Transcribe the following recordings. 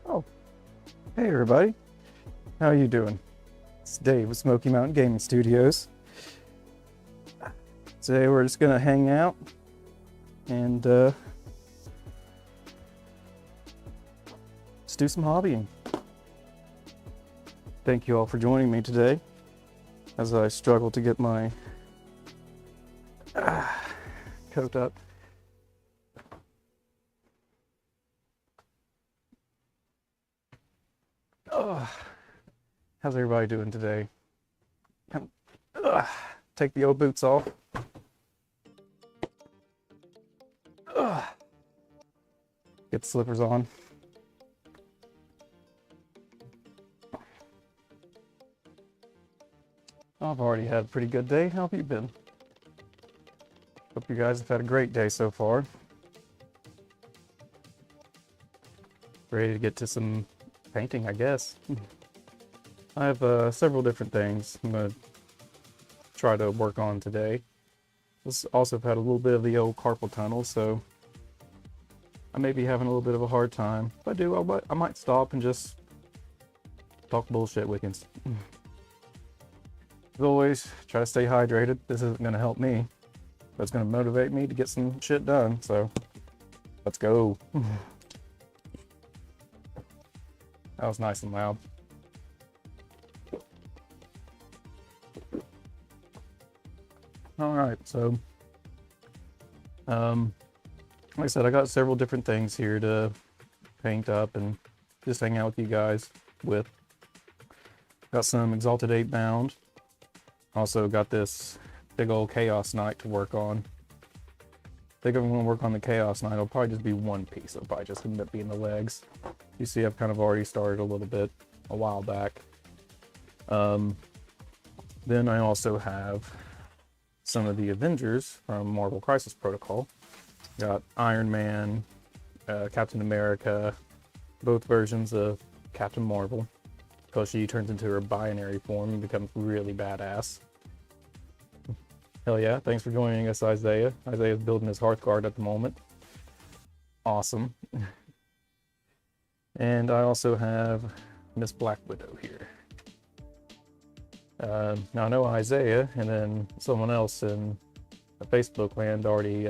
Oh, hey everybody. How are you doing? It's Dave with Smoky Mountain Gaming Studios. Today we're just gonna hang out and just do some hobbying. Thank you all for joining me today as I struggle to get my coat up. How's everybody doing today? Take the old boots off. Get the slippers on. I've already had a pretty good day. How have you been? Hope you guys have had a great day so far. Ready to get to some painting, I guess. I have several different things I'm going to try to work on today. Also had a little bit of the old carpal tunnel, so I may be having a little bit of a hard time. If I do, I might stop and just talk bullshit with you. As always, try to stay hydrated. This isn't going to help me, but it's going to motivate me to get some shit done, so let's go. That was nice and loud. All right, so like I said, I got several different things here to paint up and just hang out with you guys with. Got some Exalted Eightbound. Also got this big old Chaos Knight to work on. I think I'm going to work on the Chaos Knight. It'll probably just be one piece. It'll probably just end up being the legs. You see, I've kind of already started a little bit a while back. Then I also have some of the Avengers from Marvel Crisis Protocol. Got Iron Man, Captain America, both versions of Captain Marvel, because she turns into her binary form and becomes really badass. Hell yeah, thanks for joining us, Isaiah. Isaiah's building his Hearthguard at the moment. Awesome. And I also have Miss Black Widow here. Now I know Isaiah and then someone else in the Facebook land already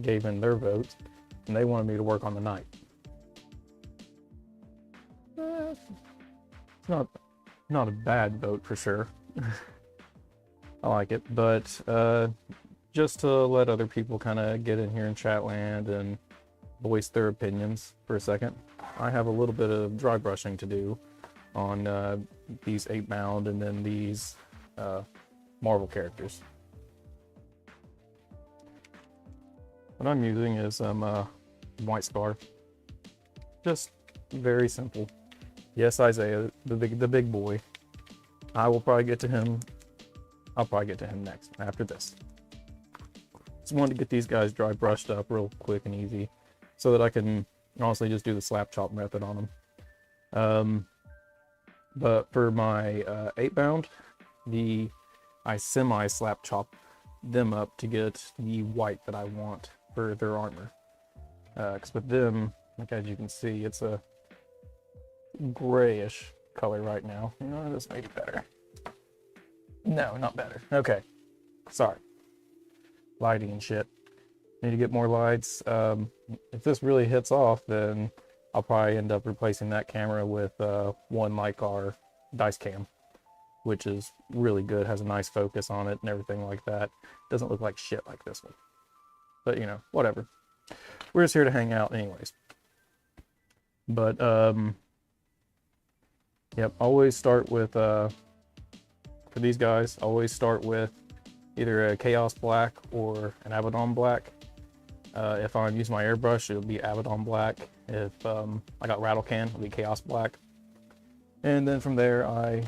gave in their votes, and they wanted me to work on the Knight. It's not a bad vote for sure. I like it, but just to let other people kind of get in here in chat land and voice their opinions for a second, I have a little bit of dry brushing to do on these 8-bound and then these Marvel characters. What I'm using is White Scarf. Just very simple. Yes, Isaiah, the big boy. I will probably get to him. I'll probably get to him next after this. Just wanted to get these guys dry brushed up real quick and easy, so that I can honestly just do the slap chop method on them. But for my 8-bound, I semi slap chop them up to get the white that I want for their armor. Because with them, like as you can see, it's a grayish color right now. You know, this made it better. No, not better. Okay, sorry. Lighting and shit. Need to get more lights. If this really hits off, then I'll probably end up replacing that camera with one like our dice cam, which is really good, has a nice focus on it and everything like that. Doesn't look like shit like this one, but you know, whatever. We're just here to hang out anyways. But yep, always start with for these guys, always start with either a Chaos Black or an Abaddon Black. If I'm using my airbrush, it'll be Abaddon Black. If I got Rattle Can, it'll be Chaos Black. And then from there, I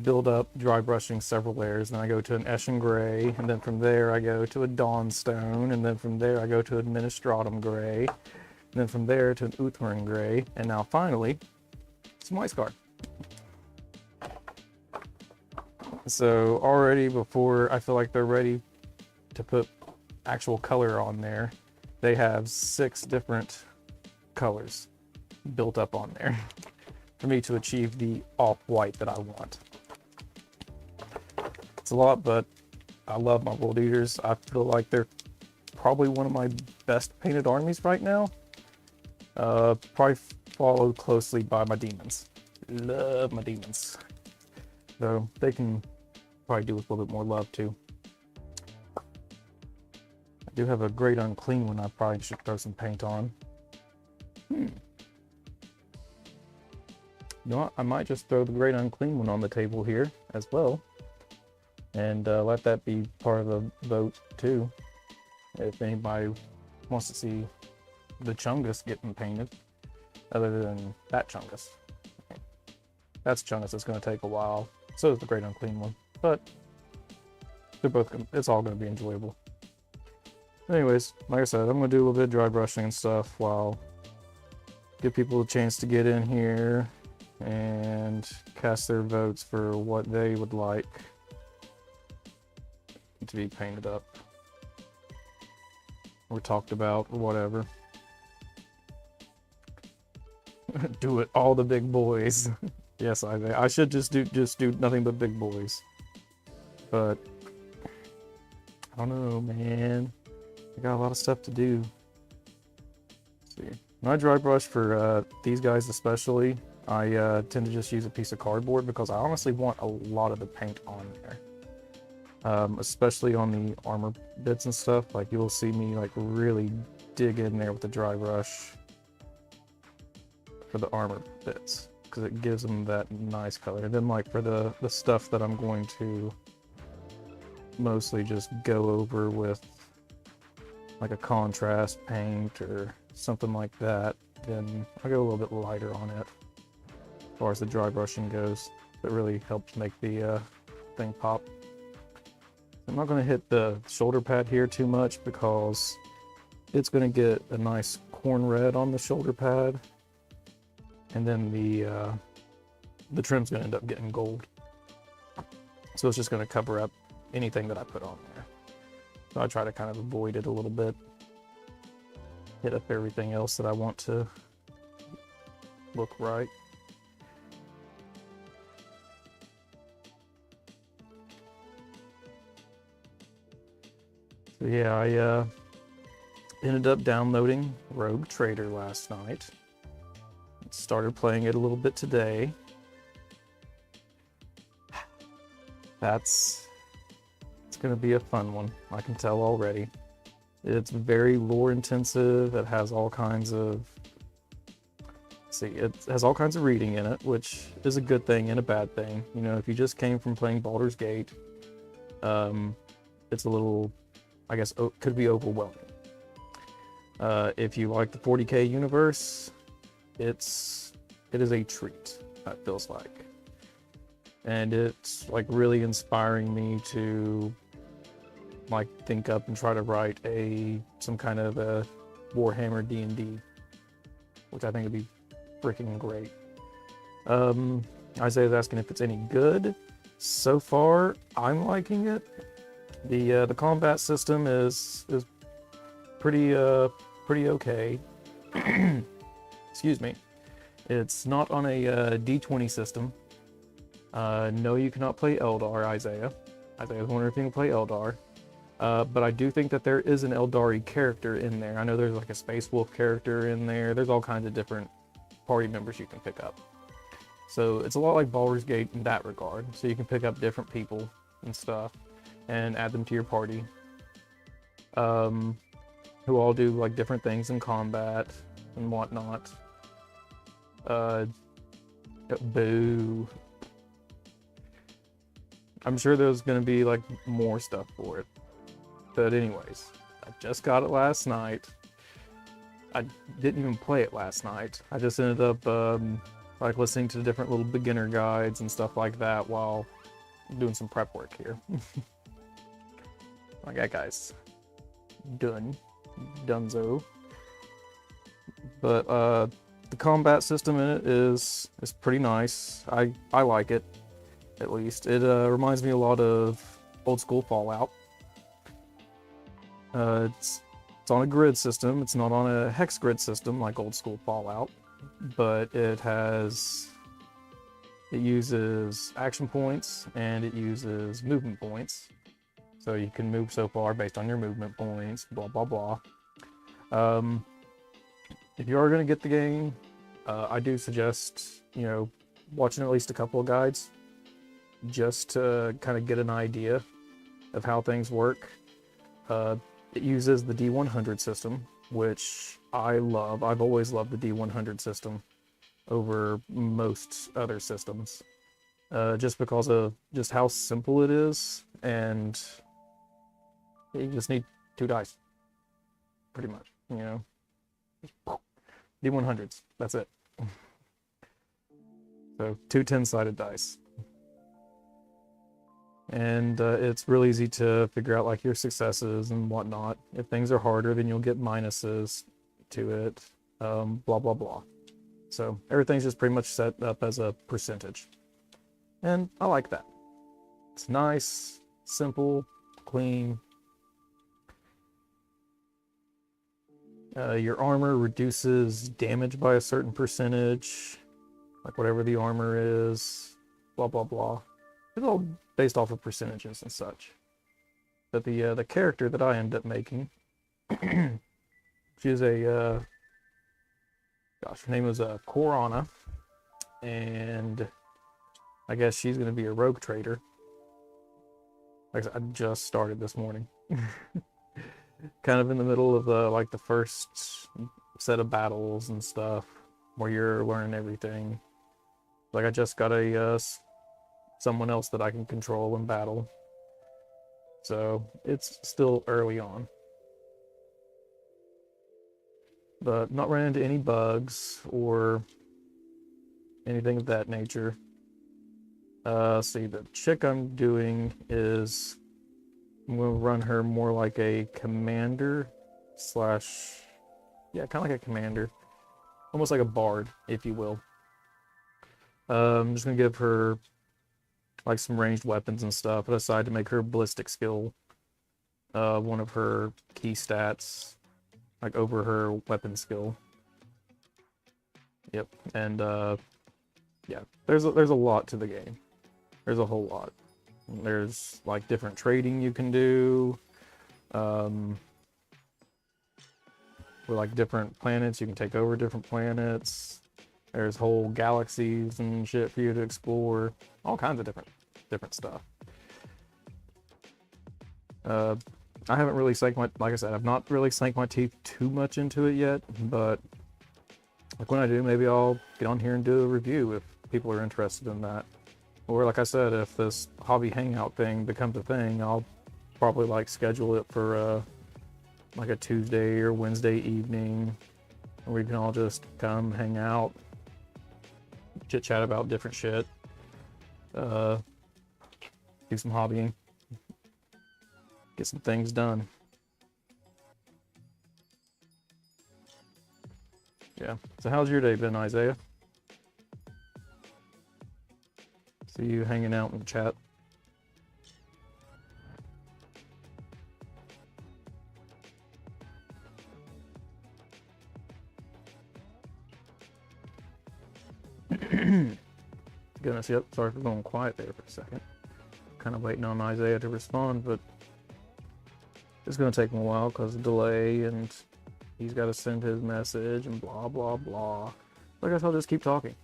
build up dry brushing several layers. Then I go to an Eshin Gray, and then from there I go to a Dawnstone, and then from there I go to Administratum Gray, and then from there to an Uthrin Gray, and now finally, some White Scar. So already before I feel like they're ready to put actual color on there, they have 6 different colors built up on there for me to achieve the off-white that I want. It's a lot, but I love my World Eaters. I feel like they're probably one of my best painted armies right now. Probably followed closely by my demons. Love my demons. Though they can probably do with a little bit more love too. I do have a great unclean one I probably should throw some paint on. You know what? I might just throw the great unclean one on the table here as well. And let that be part of the vote too. If anybody wants to see the Chungus getting painted, other than that Chungus. That's Chungus that's going to take a while. So is the great unclean one. But they're both, it's all going to be enjoyable. Anyways, like I said, I'm going to do a little bit of dry brushing and stuff while give people a chance to get in here and cast their votes for what they would like to be painted up or talked about or whatever. Do it, all the big boys. Yes, I should just do nothing but big boys. But I don't know, man. I got a lot of stuff to do. Let's see. When I dry brush for these guys especially, I tend to just use a piece of cardboard because I honestly want a lot of the paint on there. Especially on the armor bits and stuff. Like you'll see me like really dig in there with the dry brush for the armor bits because it gives them that nice color. And then like for the stuff that I'm going to mostly just go over with like a contrast paint or something like that, then I go a little bit lighter on it as far as the dry brushing goes. It really helps make the thing pop. I'm not going to hit the shoulder pad here too much because it's going to get a nice corn red on the shoulder pad, and then the trim's going to end up getting gold. So it's just going to cover up anything that I put on there. So I try to kind of avoid it a little bit, hit up everything else that I want to look right. So yeah, I ended up downloading Rogue Trader last night. Started playing it a little bit today. It's gonna be a fun one, I can tell already. It's very lore intensive. It has all kinds of, it has all kinds of reading in it, which is a good thing and a bad thing. You know, if you just came from playing Baldur's Gate, it's a little, I guess, could be overwhelming. If you like the 40k universe, it is a treat, it feels like. And it's like really inspiring me to like think up and try to write some kind of a Warhammer D&D, which I think would be freaking great. Isaiah's asking if it's any good. So far, I'm liking it. The combat system is pretty okay. Excuse me. It's not on a D20 system. No, you cannot play Eldar, Isaiah. Isaiah's wondering if you can play Eldar. But I do think that there is an Eldari character in there. I know there's like a Space Wolf character in there. There's all kinds of different party members you can pick up. So it's a lot like Baldur's Gate in that regard. So you can pick up different people and stuff and add them to your party. Who all do like different things in combat and whatnot. Boo. I'm sure there's going to be like more stuff for it. But anyways, I just got it last night. I didn't even play it last night. I just ended up like listening to different little beginner guides and stuff like that while doing some prep work here. Like that guy's done. Dunzo. But the combat system in it is pretty nice. I like it, at least. It reminds me a lot of old school Fallout. It's on a grid system. It's not on a hex grid system like old school Fallout, but it uses action points and it uses movement points. So you can move so far based on your movement points, blah, blah, blah. If you are going to get the game, I do suggest, watching at least a couple of guides just to kind of get an idea of how things work. It uses the D100 system, which I love. I've always loved the D100 system over most other systems, just because of just how simple it is, and you just need 2 dice, pretty much, D100s, that's it. So 2 10-sided dice. And it's real easy to figure out like your successes and whatnot. If things are harder, then you'll get minuses to it, blah, blah, blah. So everything's just pretty much set up as a percentage. And I like that. It's nice, simple, clean. Your armor reduces damage by a certain percentage, like whatever the armor is, blah, blah, blah. It's all based off of percentages and such. But the character that I ended up making, she's her name was Korana, and I guess she's going to be a rogue trader. Like I said, I just started this morning. Kind of in the middle of the first set of battles and stuff, where you're learning everything. Like I just got someone else that I can control in battle. So it's still early on. But not running into any bugs or anything of that nature. See, the chick I'm doing is, I'm going to run her more like a commander slash, yeah, kind of like a commander. Almost like a bard, if you will. I'm just going to give her like some ranged weapons and stuff. I decided to make her ballistic skill one of her key stats, like over her weapon skill. Yep, and yeah, there's a lot to the game. There's a whole lot. There's like different trading you can do. With like different planets, you can take over different planets. There's whole galaxies and shit for you to explore. All kinds of different stuff. I haven't really sank my, like I said, I've not really sank my teeth too much into it yet, but like when I do, maybe I'll get on here and do a review if people are interested in that. Or like I said, if this hobby hangout thing becomes a thing, I'll probably like schedule it for like a Tuesday or Wednesday evening, where we can all just come hang out, chit chat about different shit, do some hobbying, get some things done. Yeah. So how's your day been, Isaiah? See you hanging out in the chat. Goodness, yep, sorry for going quiet there for a second. Kind of waiting on Isaiah to respond, but it's going to take him a while because of delay, and he's got to send his message and blah, blah, blah. So I guess I'll just keep talking.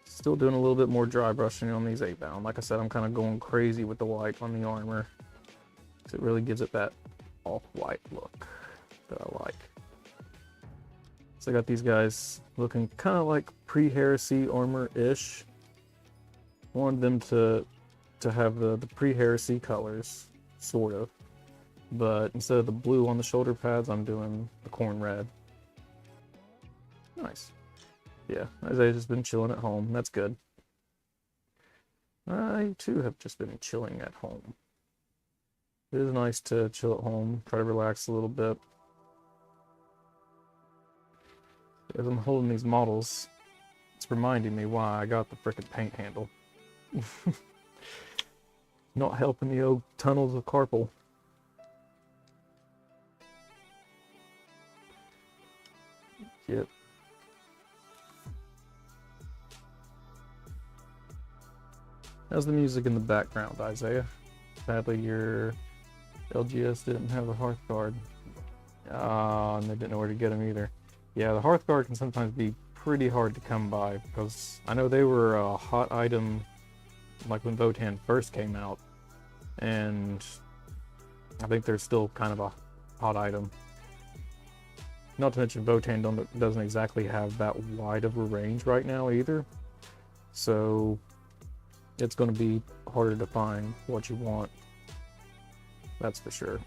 Still doing a little bit more dry brushing on these 8-bound. Like I said, I'm kind of going crazy with the white on the armor, because it really gives it that off-white look that I like. So I got these guys looking kind of like pre-heresy armor-ish. Wanted them to have the pre-heresy colors, sort of. But instead of the blue on the shoulder pads, I'm doing the corn red. Nice. Yeah, Isaiah's just been chilling at home. That's good. I, too, have just been chilling at home. It is nice to chill at home, try to relax a little bit. As I'm holding these models, it's reminding me why I got the frickin' paint handle. Not helping the old tunnels of carpal. Yep. How's the music in the background, Isaiah? Sadly, your LGS didn't have a Hearthguard. And they didn't know where to get them either. Yeah, the Hearthguard can sometimes be pretty hard to come by, because I know they were a hot item like when Votan first came out, and I think they're still kind of a hot item. Not to mention Votan doesn't exactly have that wide of a range right now either, so it's going to be harder to find what you want. That's for sure.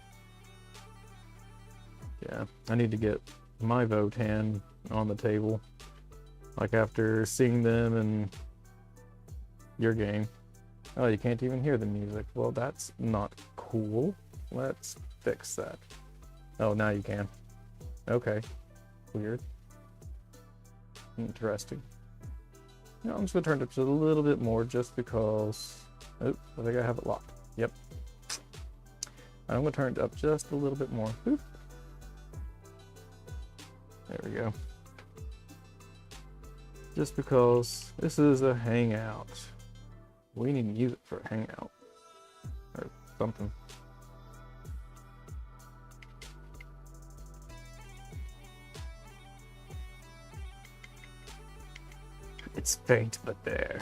Yeah, I need to get my Votan on the table. Like after seeing them in your game. Oh, you can't even hear the music. Well, that's not cool. Let's fix that. Oh, now you can. Okay. Weird. Interesting. No, I'm just gonna turn it up just a little bit more just because... Oh, I think I have it locked. Yep. I'm gonna turn it up just a little bit more. Boop. There we go. Just because this is a Hangout. We need music for a Hangout. Or something. It's faint, but there.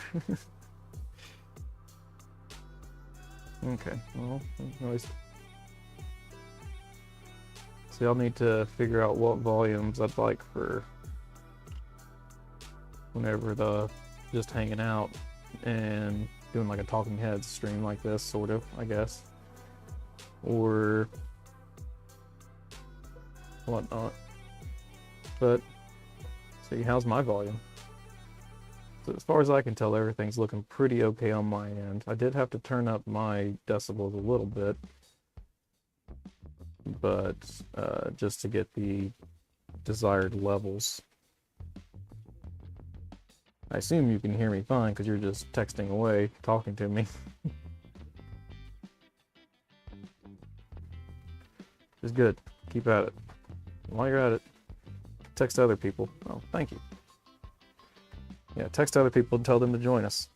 Okay, well, noise. See, I'll need to figure out what volumes I'd like for whenever the just hanging out and doing like a talking heads stream like this, sort of, I guess, or whatnot. But see, how's my volume? So as far as I can tell, everything's looking pretty okay on my end. I did have to turn up my decibels a little bit, but just to get the desired levels. I assume you can hear me fine because you're just texting away, talking to me. It's good. Keep at it. While you're at it, text other people. Oh, thank you. Yeah, text other people and tell them to join us.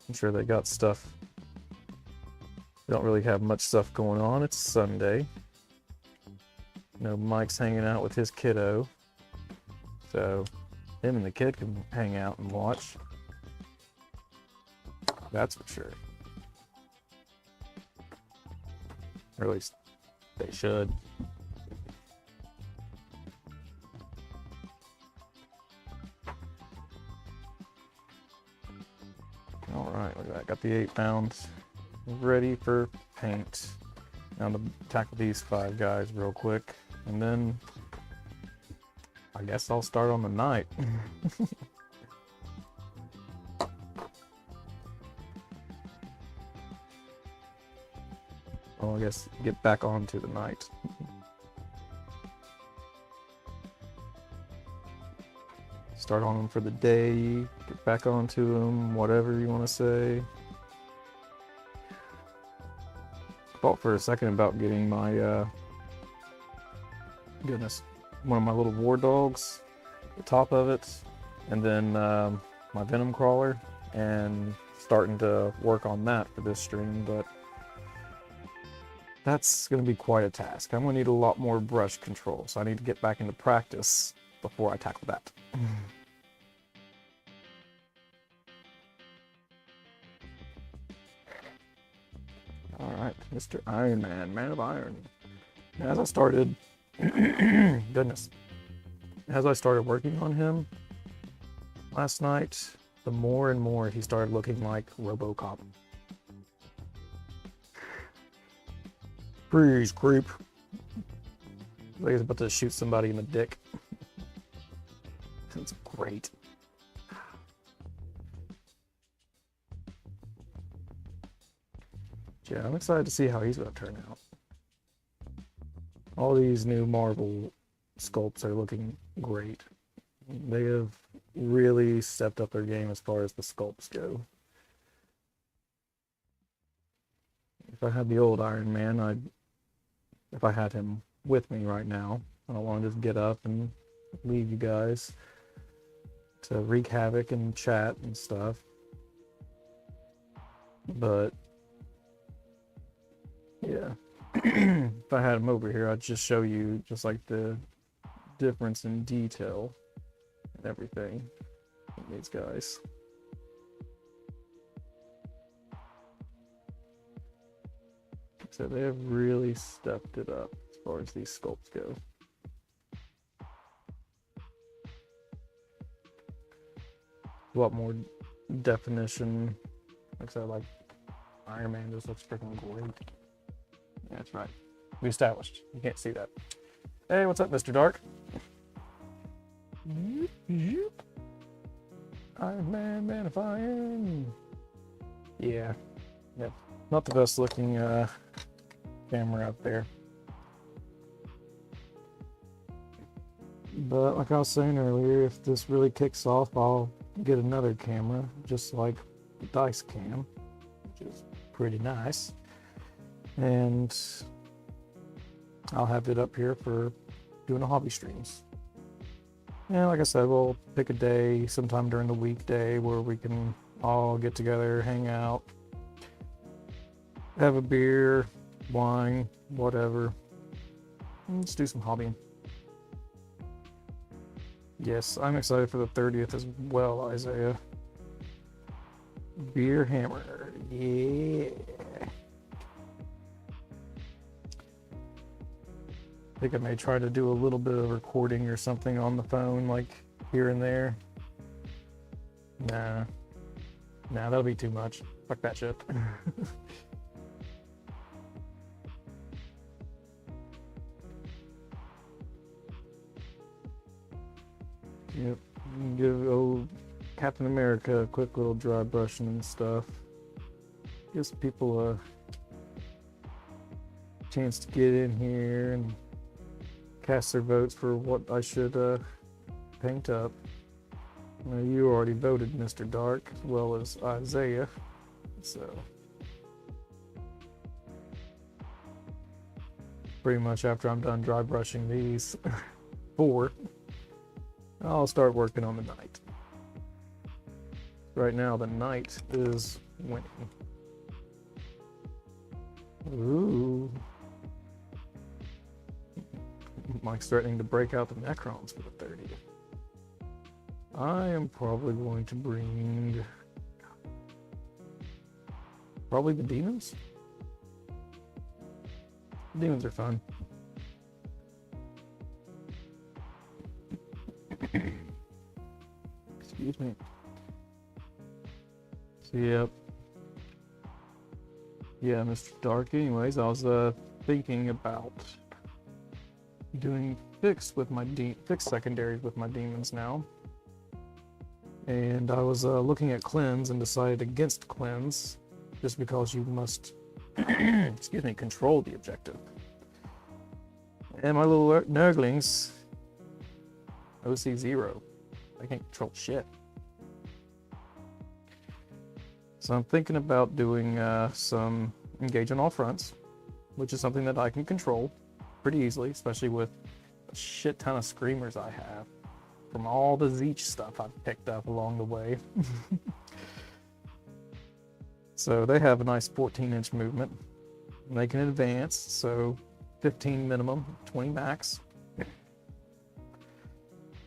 I'm sure they got stuff. We don't really have much stuff going on. It's Sunday. You know, Mike's hanging out with his kiddo. So, him and the kid can hang out and watch. That's for sure. Or at least they should. Alright, look at that. Got the 8 pounds ready for paint. Now to tackle these 5 guys real quick. And then I guess I'll start on the night. Well, I guess get back onto the night. Start on them for the day, get back onto them, whatever you want to say. Thought for a second about getting my, goodness, one of my little war dogs, the top of it, and then my venom crawler, and starting to work on that for this stream, but that's going to be quite a task. I'm going to need a lot more brush control, so I need to get back into practice before I tackle that. Alright, Mr. Iron Man, Man of Iron. As I started, goodness, as I started working on him last night, the more and more he started looking like RoboCop. Freeze, creep. Like he's about to shoot somebody in the dick. That's great. Yeah, I'm excited to see how he's going to turn out. All these new Marvel sculpts are looking great. They have really stepped up their game as far as the sculpts go. If I had the old Iron Man, I'd if I had him with me right now. I don't want to just get up and leave you guys to wreak havoc and chat and stuff. But yeah, if I had him over here, I'd just show you just like the difference in detail and everything in these guys. So they have really stepped it up as far as these sculpts go. A lot more definition. Like I said, like Iron Man just looks freaking great. Yeah, that's right. We established. You can't see that. Hey, what's up, Mr. Dark? Iron Man manifying. Yeah. Yep. Not the best looking camera out there. But like I was saying earlier, if this really kicks off, I'll get another camera, just like the Dice Cam, which is pretty nice. And I'll have it up here for doing the hobby streams. And like I said, we'll pick a day sometime during the weekday where we can all get together, hang out, have a beer, wine, whatever, and just do some hobbying. Yes, I'm excited for the 30th as well, Isaiah. Beer Hammer, yeah. I think I may try to do a little bit of recording or something on the phone, like here and there. Nah, that'll be too much. Fuck that shit. Yep, give old Captain America a quick little dry brushing and stuff. Gives people a chance to get in here and cast their votes for what I should paint up. Now, you already voted Mr. Dark as well as Isaiah, so pretty much after I'm done dry brushing these four, I'll start working on the knight. Right now, the knight is winning. Ooh. Mike's threatening to break out the Necrons for the 30th. I am probably going to bring... probably the demons? Demons are fun. Excuse me. So, yep. Yeah, Mr. Dark. Anyways, I was thinking about doing fixed secondaries with my demons now. And I was looking at cleanse and decided against cleanse just because you must excuse me, control the objective. And my little nurglings, OC 0. I can't control shit. So I'm thinking about doing some engage on all fronts, which is something that I can control pretty easily, especially with a shit ton of screamers I have from all the Zeech stuff I've picked up along the way. So they have a nice 14-inch movement. And they can advance, so 15 minimum, 20 max.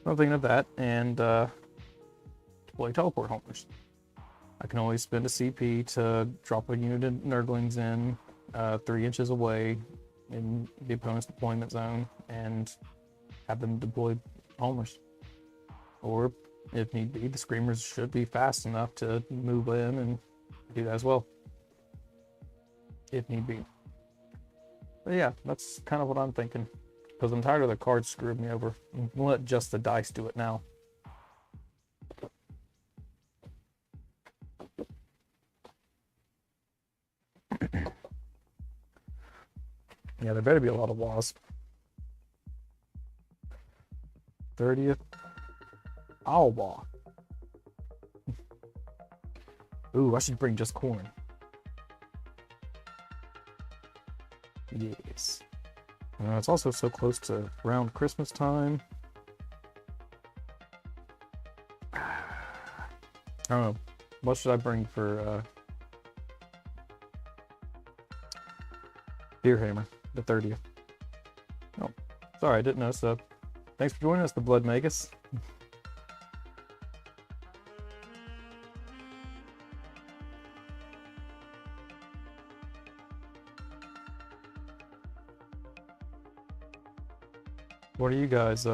I'm thinking of that, and deploy teleport homers. I can always spend a CP to drop a unit of Nurglings in 3 inches away in the opponent's deployment zone and have them deploy homers. Or, if need be, the Screamers should be fast enough to move in and do that as well, if need be. But yeah, that's kind of what I'm thinking, because I'm tired of the cards screwing me over. I'm gonna let just the dice do it now. Yeah, there better be a lot of wasp. 30th. Owlwa. Ooh, I should bring just corn. Yes. It's also so close to around Christmas time. I don't know. What should I bring for Deerhammer, the 30th? Oh, sorry, I didn't know. So, thanks for joining us, the Blood Magus. What are you guys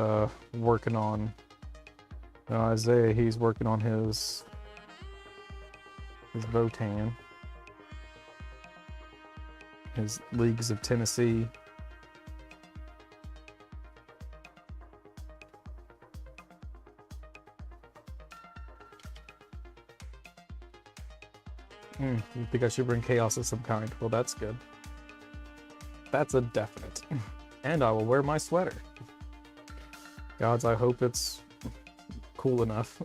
working on? Isaiah, he's working on his Votan, his Leagues of Tennessee. You think I should bring chaos of some kind? Well, that's good. That's a definite. And I will wear my sweater. Gods, I hope it's cool enough.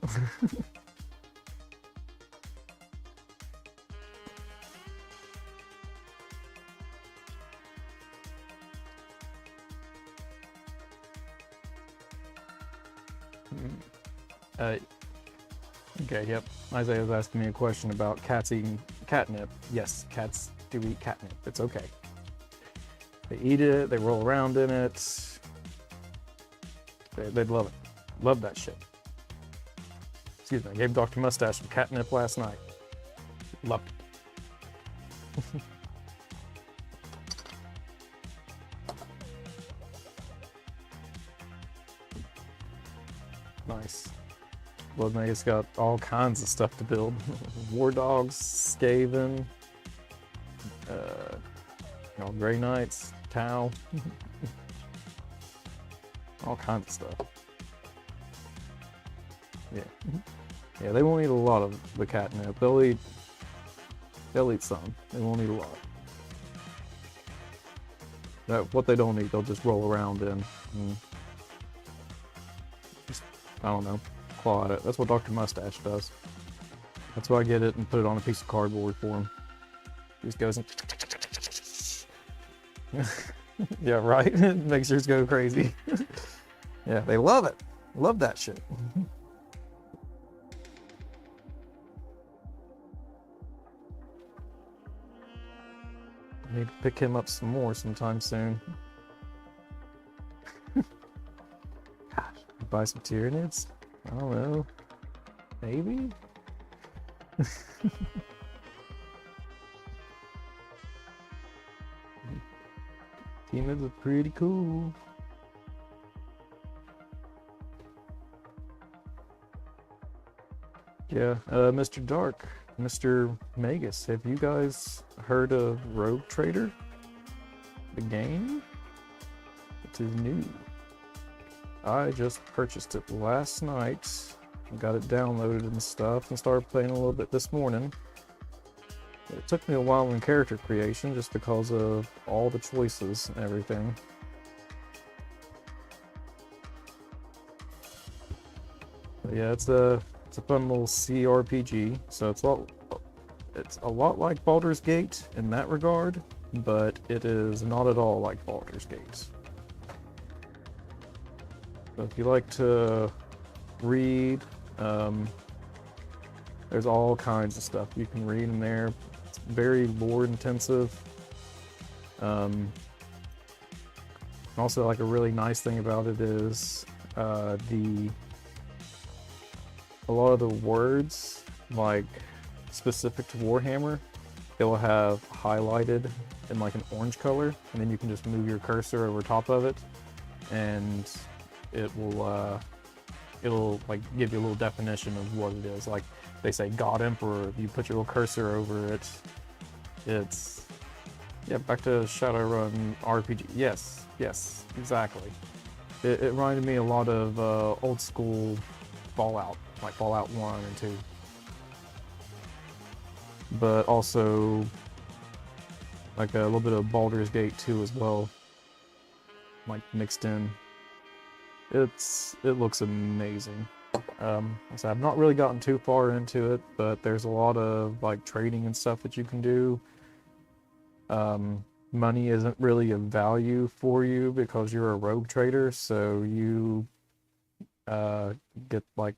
Okay, yep. Isaiah was asking me a question about cats eating catnip. Yes, cats do eat catnip. It's okay. They eat it, they roll around in it. They'd love it. Love that shit. Excuse me, I gave Dr. Mustache some catnip last night. Loved it. Nice. Blood Magus got all kinds of stuff to build. War Dogs, Skaven, Grey Knights, Tau. All kinds of stuff. Yeah. Yeah, they won't eat a lot of the catnip. They'll eat some. They won't eat a lot. What they don't eat, they'll just roll around in. And just, I don't know, claw at it. That's what Dr. Mustache does. That's why I get it and put it on a piece of cardboard for him. He just goes and... Yeah, right? Makes yours go crazy. Yeah, they love it. Love that shit. Need to pick him up some more sometime soon. Gosh, buy some Tyranids? I don't know. Maybe? Tyranids are pretty cool. Yeah, Mr. Dark, Mr. Magus, have you guys heard of Rogue Trader? The game? It is new. I just purchased it last night, got it downloaded and stuff, and started playing a little bit this morning. It took me a while in character creation just because of all the choices and everything. But yeah, it's a fun little CRPG. So it's a lot like Baldur's Gate in that regard, but it is not at all like Baldur's Gate. So if you like to read, there's all kinds of stuff you can read in there. It's very lore intensive. Also, like, a really nice thing about it is a lot of the words, like specific to Warhammer, they will have highlighted in like an orange color, and then you can just move your cursor over top of it, and it'll like give you a little definition of what it is. Like they say God Emperor, if you put your little cursor over it, it's, yeah, back to Shadowrun RPG. Yes, exactly. It reminded me a lot of old school Fallout, like Fallout 1 and 2. But also like a little bit of Baldur's Gate 2 as well, like mixed in. It looks amazing. So I've not really gotten too far into it, but there's a lot of like trading and stuff that you can do. money isn't really a value for you because you're a rogue trader, so you get like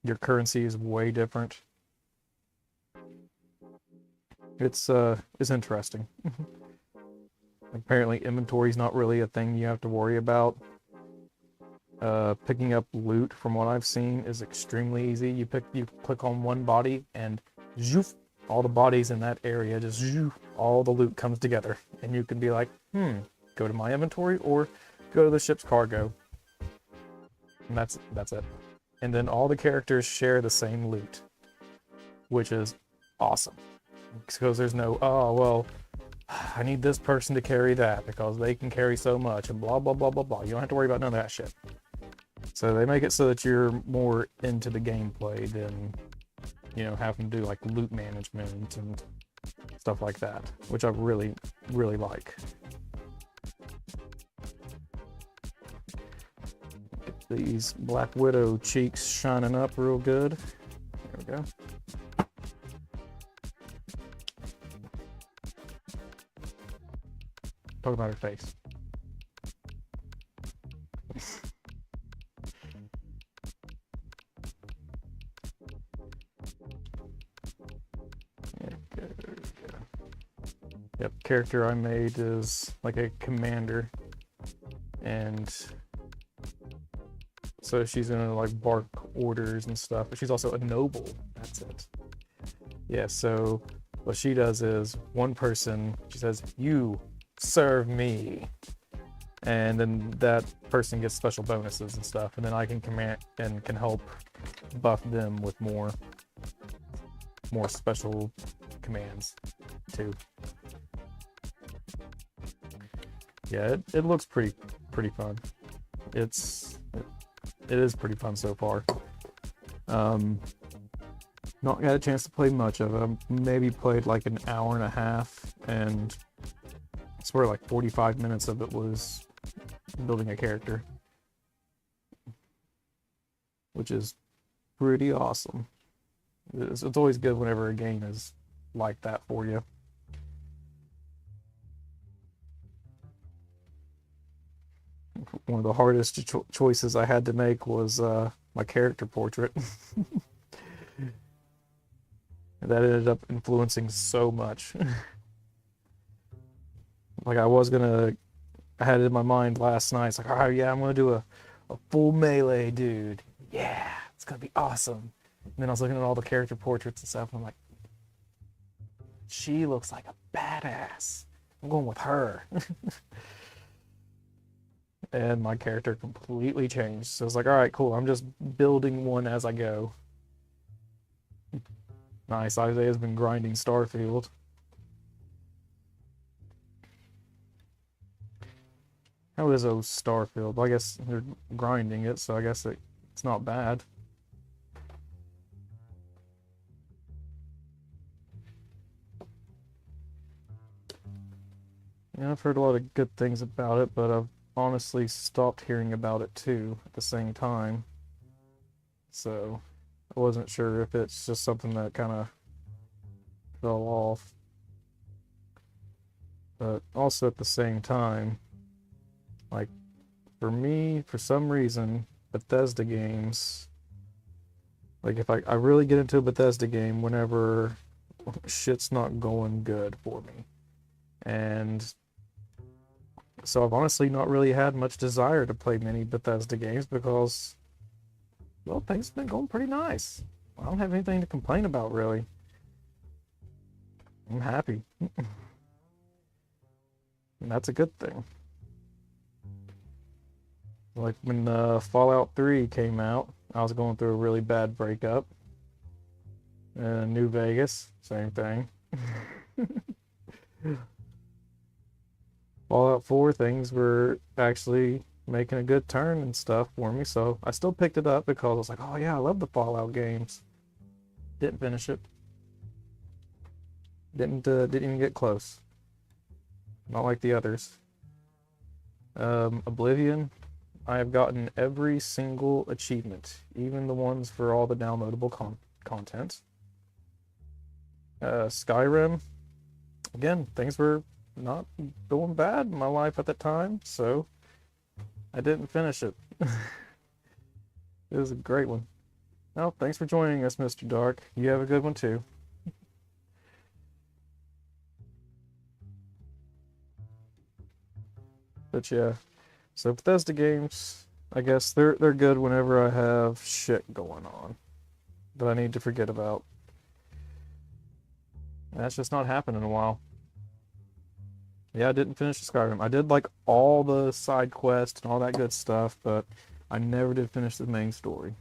your currency is way different. It's interesting. Apparently inventory is not really a thing you have to worry about. Picking up loot, from what I've seen, is extremely easy. You click on one body and zoof, all the bodies in that area just zoof, all the loot comes together, and you can be like, go to my inventory or go to the ship's cargo, and that's it. And then all the characters share the same loot, which is awesome because there's no, oh well, I need this person to carry that because they can carry so much and blah blah blah blah blah. You don't have to worry about none of that shit. So they make it so that you're more into the gameplay than, you know, having to do like loot management and stuff like that, which I really, really like. Get these Black Widow cheeks shining up real good. There we go. Talk about her face. Yep, character I made is like a commander, and so she's gonna like bark orders and stuff, but she's also a noble. That's it. Yeah, so what she does is one person, she says, "You serve me," and then that person gets special bonuses and stuff, and then I can command and can help buff them with more special commands too. Yeah, it looks pretty fun. It is pretty fun so far. Not got a chance to play much of it. Maybe played like an hour and a half, and I swear like 45 minutes of it was building a character, which is pretty awesome. It's always good whenever a game is like that for you. One of the hardest choices I had to make was my character portrait. That ended up influencing so much. Like I had it in my mind last night. It's like, oh yeah, I'm gonna do a full melee dude. Yeah, it's gonna be awesome. And then I was looking at all the character portraits and stuff, and I'm like, she looks like a badass. I'm going with her. And my character completely changed. So I was like, all right, cool. I'm just building one as I go. Nice. Isaiah's been grinding Starfield. How is those Starfield? Well, I guess they're grinding it, so I guess it's not bad. Yeah, I've heard a lot of good things about it, but I've honestly stopped hearing about it too at the same time. So I wasn't sure if it's just something that kind of fell off. But also at the same time, like for me, for some reason, Bethesda games, like if I really get into a Bethesda game whenever shit's not going good for me. And so I've honestly not really had much desire to play many Bethesda games because, well, things have been going pretty nice. I don't have anything to complain about, really. I'm happy. And that's a good thing. Like when Fallout 3 came out, I was going through a really bad breakup. New Vegas, same thing. Fallout 4, things were actually making a good turn and stuff for me, so I still picked it up because I was like, oh yeah, I love the Fallout games. Didn't finish it. Didn't even get close. Not like the others. Oblivion, I have gotten every single achievement, even the ones for all the downloadable content. Skyrim, again, things were not going bad in my life at the time, so I didn't finish it. It was a great one. Well, thanks for joining us, Mr. Dark. You have a good one too. But yeah, so Bethesda games, I guess they're good whenever I have shit going on that I need to forget about. That's just not happened in a while. Yeah, I didn't finish the Skyrim. I did like all the side quests and all that good stuff, but I never did finish the main story.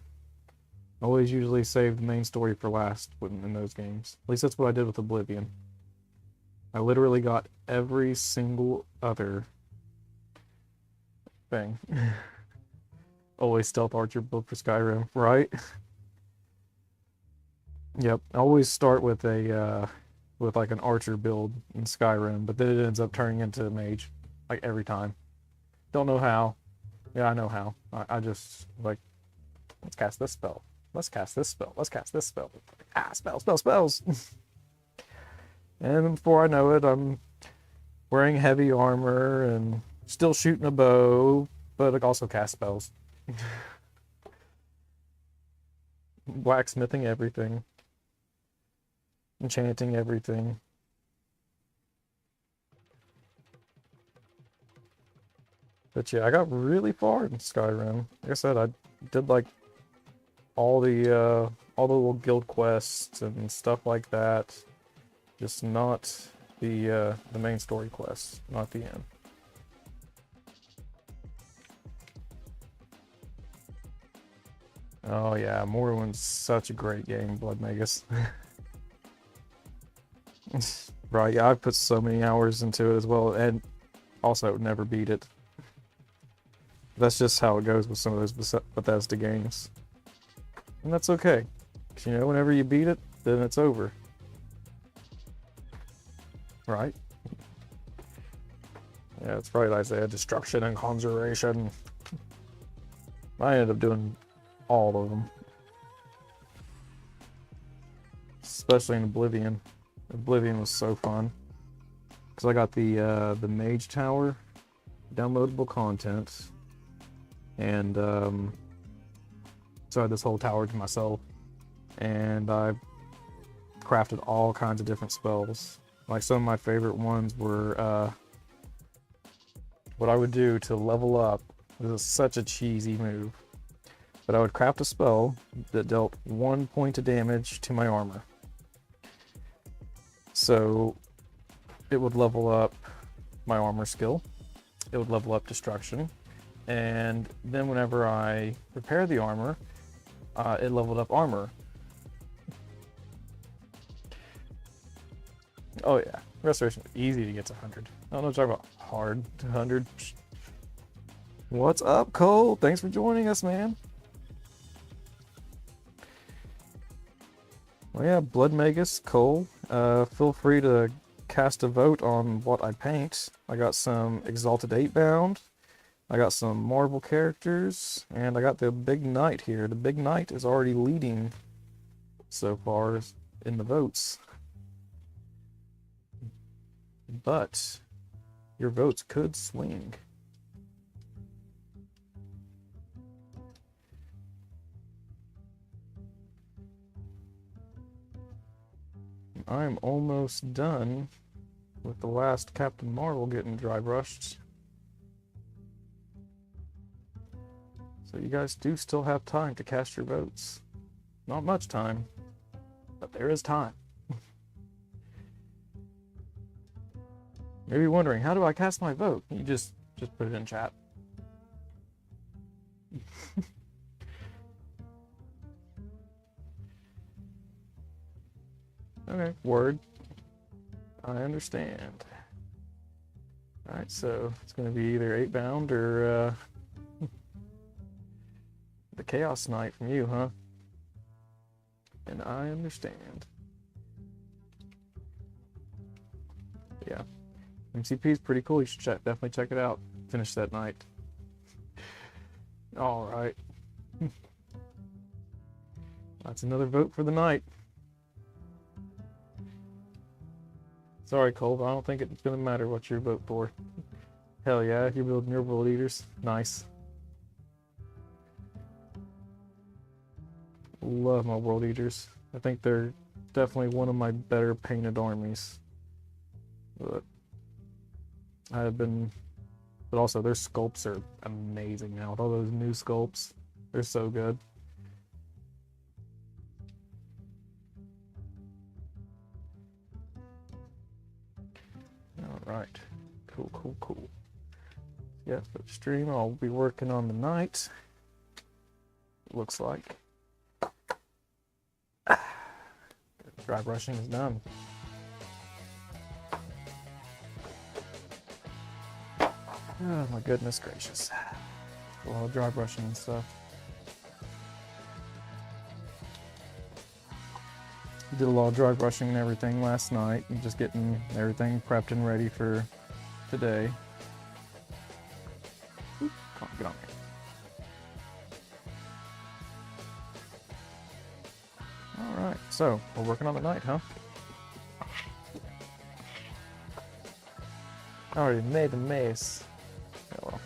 I always usually save the main story for last in those games. At least that's what I did with Oblivion. I literally got every single other thing. Always stealth archer build for Skyrim, right? Yep. I always start with a with like an archer build in Skyrim, but then it ends up turning into a mage, like every time. Don't know how. Yeah, I know how. I just like, let's cast this spell. Let's cast this spell. Let's cast this spell. Ah, spells. And before I know it, I'm wearing heavy armor and still shooting a bow, but I also cast spells. Blacksmithing everything. Enchanting everything. But yeah, I got really far in Skyrim. Like I said, I did like all the little guild quests and stuff like that. Just not the main story quests, not the end. Oh yeah, Morrowind's such a great game, Blood Magus. Right, yeah, I've put so many hours into it as well, and also never beat it. That's just how it goes with some of those Bethesda games. And that's okay. 'Cause, you know, whenever you beat it, then it's over. Right? Yeah, that's right, Isaiah. Destruction and conservation. I ended up doing all of them. Especially in Oblivion. Oblivion was so fun. Because I got the Mage Tower, downloadable content, and so I had this whole tower to myself. And I crafted all kinds of different spells. Like some of my favorite ones were what I would do to level up. This is such a cheesy move. But I would craft a spell that dealt 1 point of damage to my armor. So it would level up my armor skill. It would level up destruction. And then whenever I repair the armor, it leveled up armor. Oh yeah, restoration was easy to get to 100. I don't know what you're talking about hard to 100. What's up, Cole? Thanks for joining us, man. Well, yeah, Blood Magus, Cole. Feel free to cast a vote on what I paint. I got some Exalted Eightbound. I got some Marvel characters, and I got the Big Knight here. The Big Knight is already leading so far in the votes. But your votes could swing. I'm almost done with the last Captain Marvel getting dry brushed. So you guys do still have time to cast your votes. Not much time, but there is time. Maybe wondering, how do I cast my vote? You just put it in chat. Okay, word. I understand. Alright, so it's going to be either Eightbound or the Chaos Knight from you, huh? And I understand. Yeah. MCP is pretty cool. You should definitely check it out. Finish that night. Alright. That's another vote for the night. Sorry, Cole, I don't think it's gonna matter what you vote for. Hell yeah, you're building your world eaters. Nice. Love my world eaters. I think they're definitely one of my better painted armies. But but also their sculpts are amazing now. With all those new sculpts, they're so good. All right, cool. Yeah, for the stream, I'll be working on the night. Looks like. Dry brushing is done. Oh my goodness gracious. A lot of dry brushing and stuff. Did a lot of dry brushing and everything last night and just getting everything prepped and ready for today. Oop, come on, get on me. Alright, so we're working on the night, huh? I already made the mace. Oh well.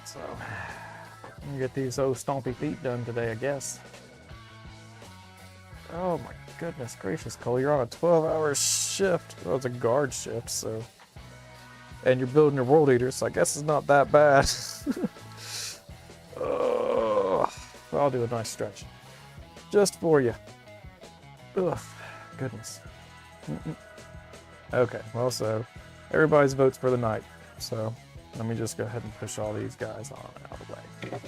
So, I'm gonna get these old stompy feet done today, I guess. Oh my goodness gracious, Cole, you're on a 12-hour shift. Well, it's a guard shift, so. And you're building your world eaters, so I guess it's not that bad. Oh, I'll do a nice stretch. Just for you. Ugh, goodness. Okay, well, so everybody's votes for the night. So let me just go ahead and push all these guys on out of the way.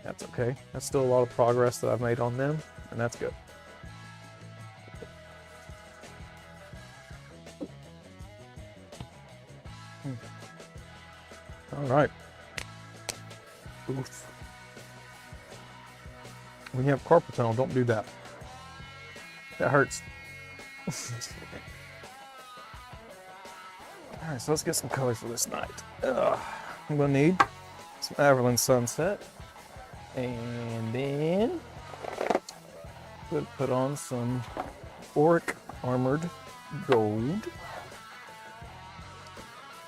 That's okay. That's still a lot of progress that I've made on them, and that's good. All right. Oof. When you have carpal tunnel, don't do that. That hurts. Alright, so let's get some color for this night. I'm gonna need some Averland Sunset. And then we'll put on some Auric Armored Gold.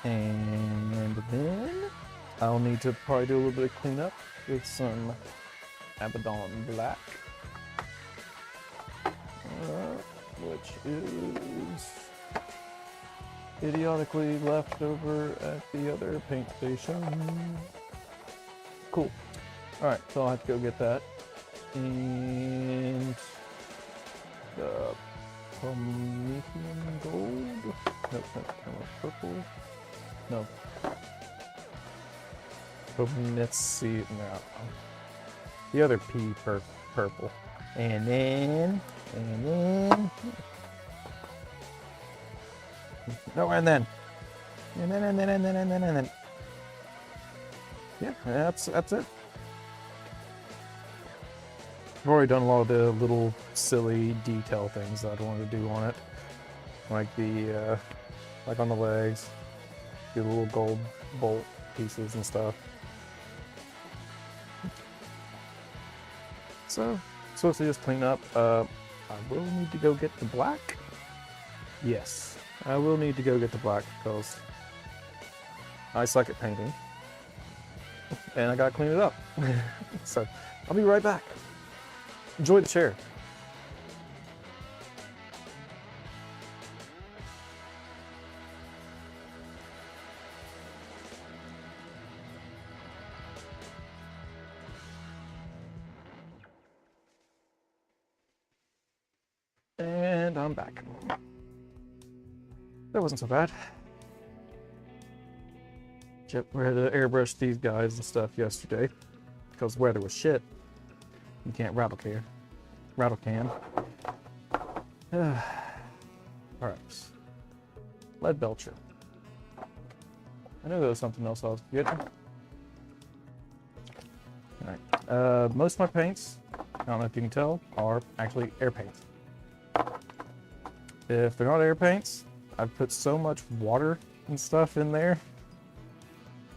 And then I'll need to probably do a little bit of cleanup with some Abaddon Black, which is idiotically left over at the other paint station. Cool. Alright, so I'll have to go get that. And the Promethean Gold? Nope, that's kind of purple. No. Let's see. No. The other P purple. And then. No, and then. And then. Yeah, that's it. I've already done a lot of the little silly detail things that I wanted to do on it. Like the, like on the legs. Do the little gold bolt pieces and stuff. So, supposed to just clean up. I will need to go get the black. Yes, I will need to go get the black because I suck at painting. And I gotta clean it up. So, I'll be right back. Enjoy the chair. And I'm back. That wasn't so bad. Yep, we had to airbrush these guys and stuff yesterday because the weather was shit. You can't rattle can. Alright. Lead Belcher. I knew there was something else I was getting. Alright. Most of my paints, I don't know if you can tell, are actually air paints. If they're not air paints, I've put so much water and stuff in there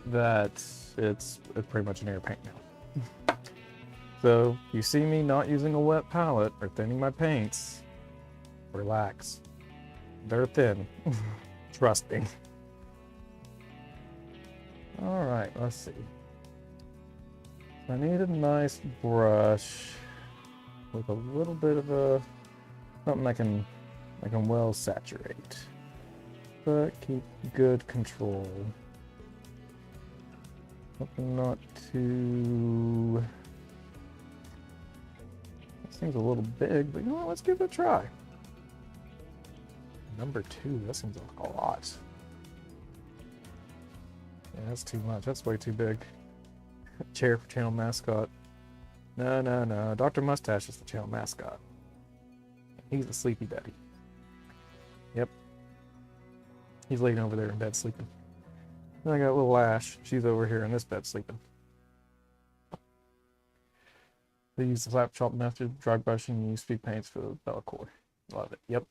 that it's pretty much an air paint now. So you see me not using a wet palette or thinning my paints, relax. They're thin. Trust me. Alright, let's see. I need a nice brush with a little bit of a something I can well saturate, but keep good control. Something not too. That seems a little big, but you know what? Let's give it a try. Number 2. That seems like a lot. Yeah, that's too much. That's way too big. Chair for channel mascot. No. Dr. Mustache is the channel mascot. He's a sleepy Betty. Yep. He's laying over there in bed sleeping. Then I got little Ash. She's over here in this bed sleeping. They use the slap chop method, dry brushing, and use speed paints for the Bellacore. Love it. Yep.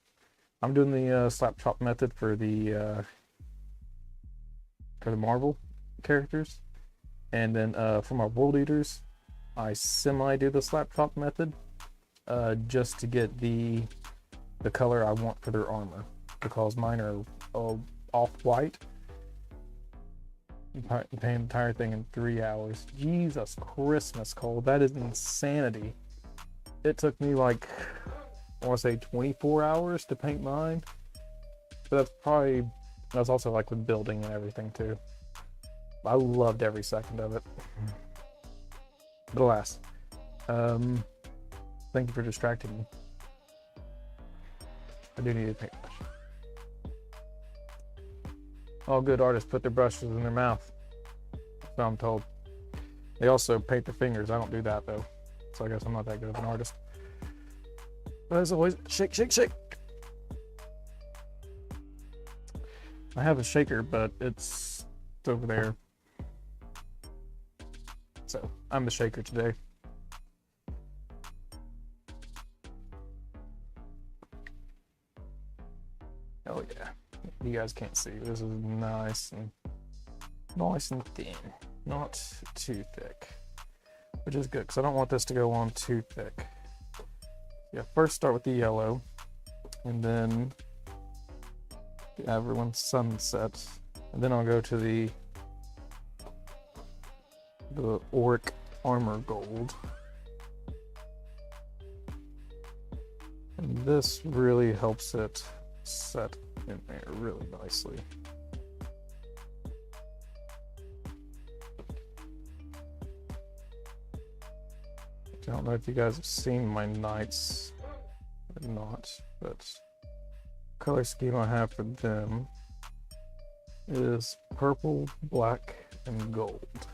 I'm doing the slap chop method for the Marvel characters. And then for my World Eaters, I semi-do the slap chop method just to get the color I want for their armor, because mine are off-white. You paint the entire thing in 3 hours. Jesus Christmas, Cole, that is insanity. It took me like, I want to say 24 hours to paint mine. But that's also like with building and everything too. I loved every second of it. But alas, thank you for distracting me. I do need a paintbrush. All good artists put their brushes in their mouth, so I'm told. They also paint their fingers. I don't do that though, so I guess I'm not that good of an artist. But as always, shake, shake, shake. I have a shaker, but it's over there. So I'm the shaker today. Oh yeah, you guys can't see. This is nice and thin, not too thick, which is good because I don't want this to go on too thick. Yeah, first start with the yellow, and then everyone's sunset, and then I'll go to the Auric Armor Gold. And this really helps it set in there really nicely. I don't know if you guys have seen my knights or not, but color scheme I have for them is purple, black, and gold,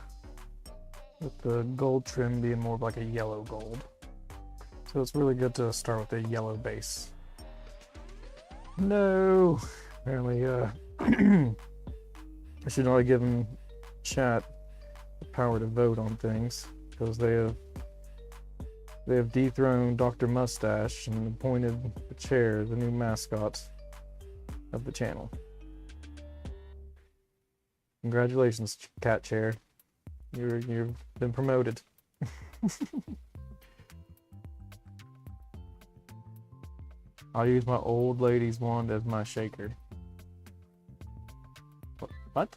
with the gold trim being more of like a yellow gold. So it's really good to start with a yellow base. No! Apparently, I should not have given chat the power to vote on things, because they have dethroned Dr. Mustache and appointed the chair the new mascot of the channel. Congratulations, Cat Chair. You've been promoted. I'll use my old lady's wand as my shaker. What?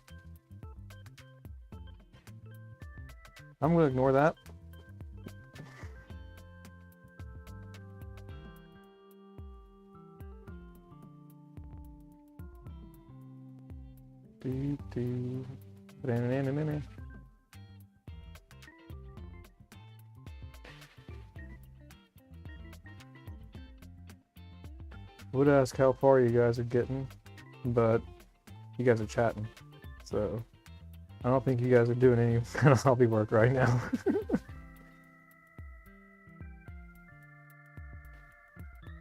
I'm gonna ignore that. Would ask how far you guys are getting, but you guys are chatting, so I don't think you guys are doing any kind of hobby work right now.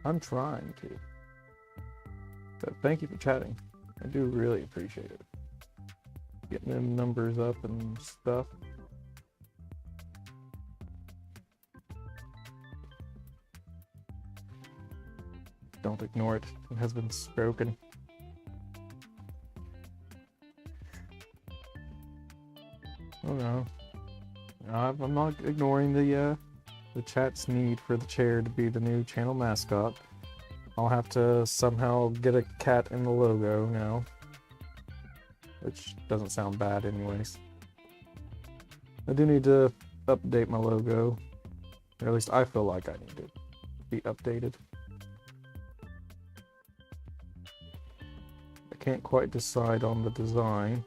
I'm trying to. So thank you for chatting. I do really appreciate it. Getting them numbers up and stuff. Don't ignore it. It has been spoken. Oh no. I'm not ignoring the chat's need for the chair to be the new channel mascot. I'll have to somehow get a cat in the logo now. Which doesn't sound bad anyways. I do need to update my logo. Or at least I feel like I need to be updated. I can't quite decide on the design.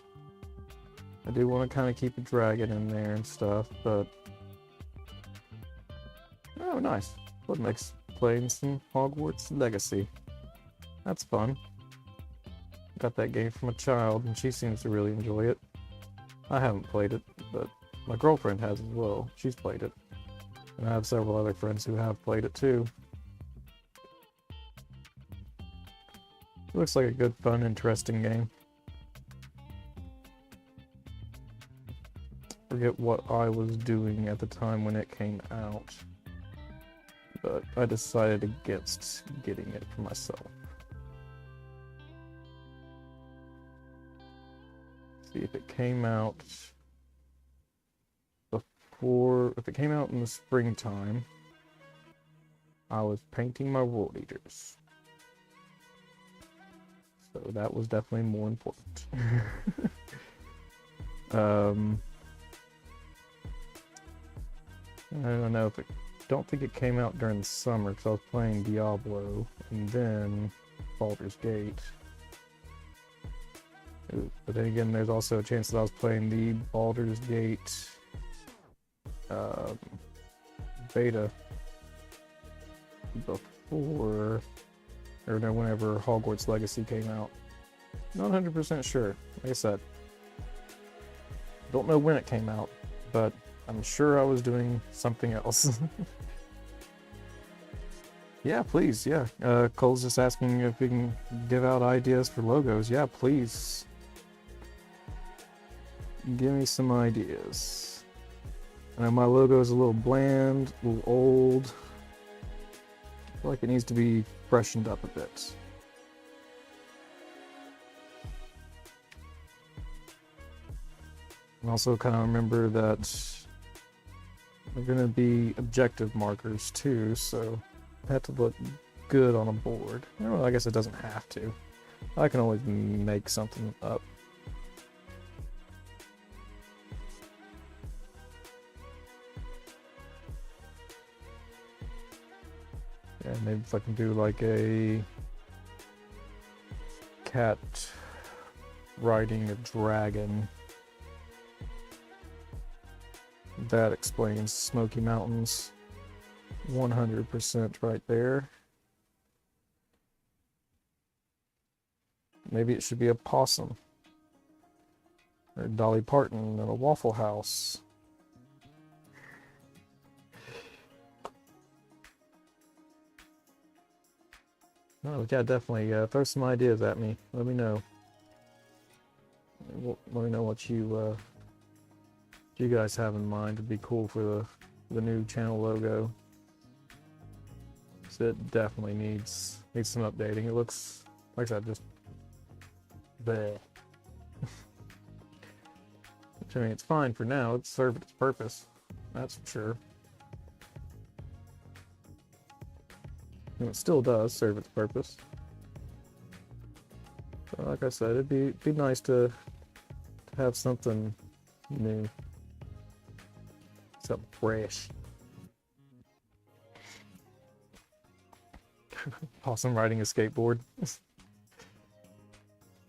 I do want to kind of keep a dragon in there and stuff, but... Oh, nice. What makes playing some Hogwarts Legacy? That's fun. Got that game from a child, and she seems to really enjoy it. I haven't played it, but my girlfriend has as well. She's played it. And I have several other friends who have played it too. It looks like a good, fun, interesting game. Forget what I was doing at the time when it came out, but I decided against getting it for myself. See if it came out before. If it came out in the springtime, I was painting my World Eaters, so that was definitely more important. I don't know if it. Don't think it came out during the summer because I was playing Diablo and then Baldur's Gate. But then again, there's also a chance that I was playing the Baldur's Gate beta before, or no, whenever Hogwarts Legacy came out. Not 100% sure. Like I said, don't know when it came out, but I'm sure I was doing something else. Yeah, please, yeah. Cole's just asking if we can give out ideas for logos. Yeah, please. Give me some ideas. I know my logo is a little bland, a little old. I feel like it needs to be freshened up a bit. And also kind of remember that they're going to be objective markers too, so it had to look good on a board. Well, I guess it doesn't have to. I can always make something up. Yeah, maybe if I can do like a cat riding a dragon. That explains Smoky Mountains 100% right there. Maybe it should be a possum. Or Dolly Parton in a Waffle House. Oh, yeah, definitely. Throw some ideas at me. Let me know. Let me know what you guys have in mind. It'd be cool for the new channel logo. So it definitely needs some updating. It looks, like I said, just bleh. Which, I mean, it's fine for now. It's served its purpose. That's for sure. And it still does serve its purpose. So like I said, it'd be nice to have something new. Something fresh. Possum riding a skateboard.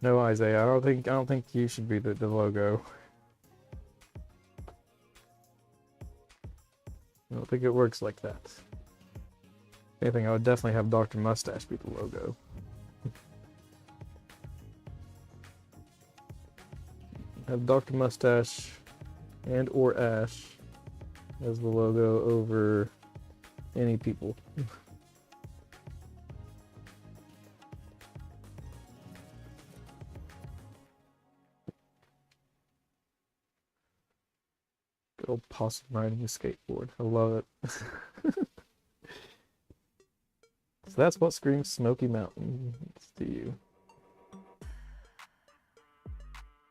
No, Isaiah, I don't think you should be the logo. I don't think it works like that. If anything, I would definitely have Dr. Mustache be the logo. Have Dr. Mustache and or Ash as the logo over any people. Good old possum riding a skateboard. I love it. So that's what screams Smoky Mountains to you.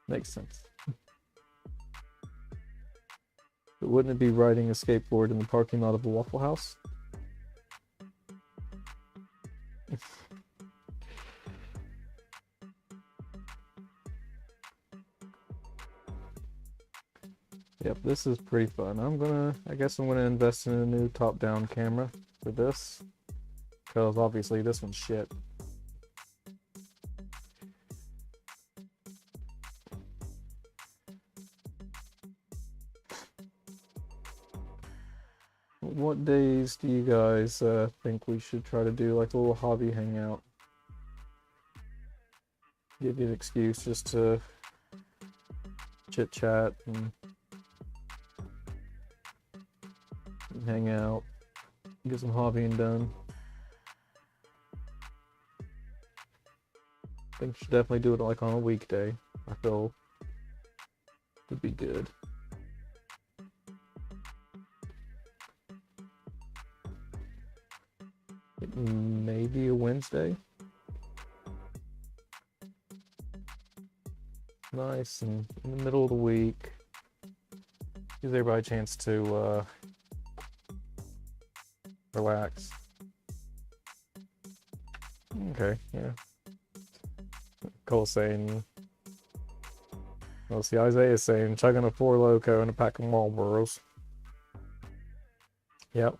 Makes sense. But wouldn't it be riding a skateboard in the parking lot of a Waffle House? Yep, this is pretty fun. I guess I'm gonna invest in a new top-down camera for this, because obviously this one's shit. What days do you guys think we should try to do like a little hobby hangout? Give you an excuse just to chit chat and hang out, get some hobbying done. I think we should definitely do it like on a weekday. I feel would be good. Maybe a Wednesday. Nice and in the middle of the week. Gives everybody a chance to relax. Okay, yeah. Cole's saying, well, see, Isaiah's saying, chugging a Four Loko and a pack of Marlboros. Yep.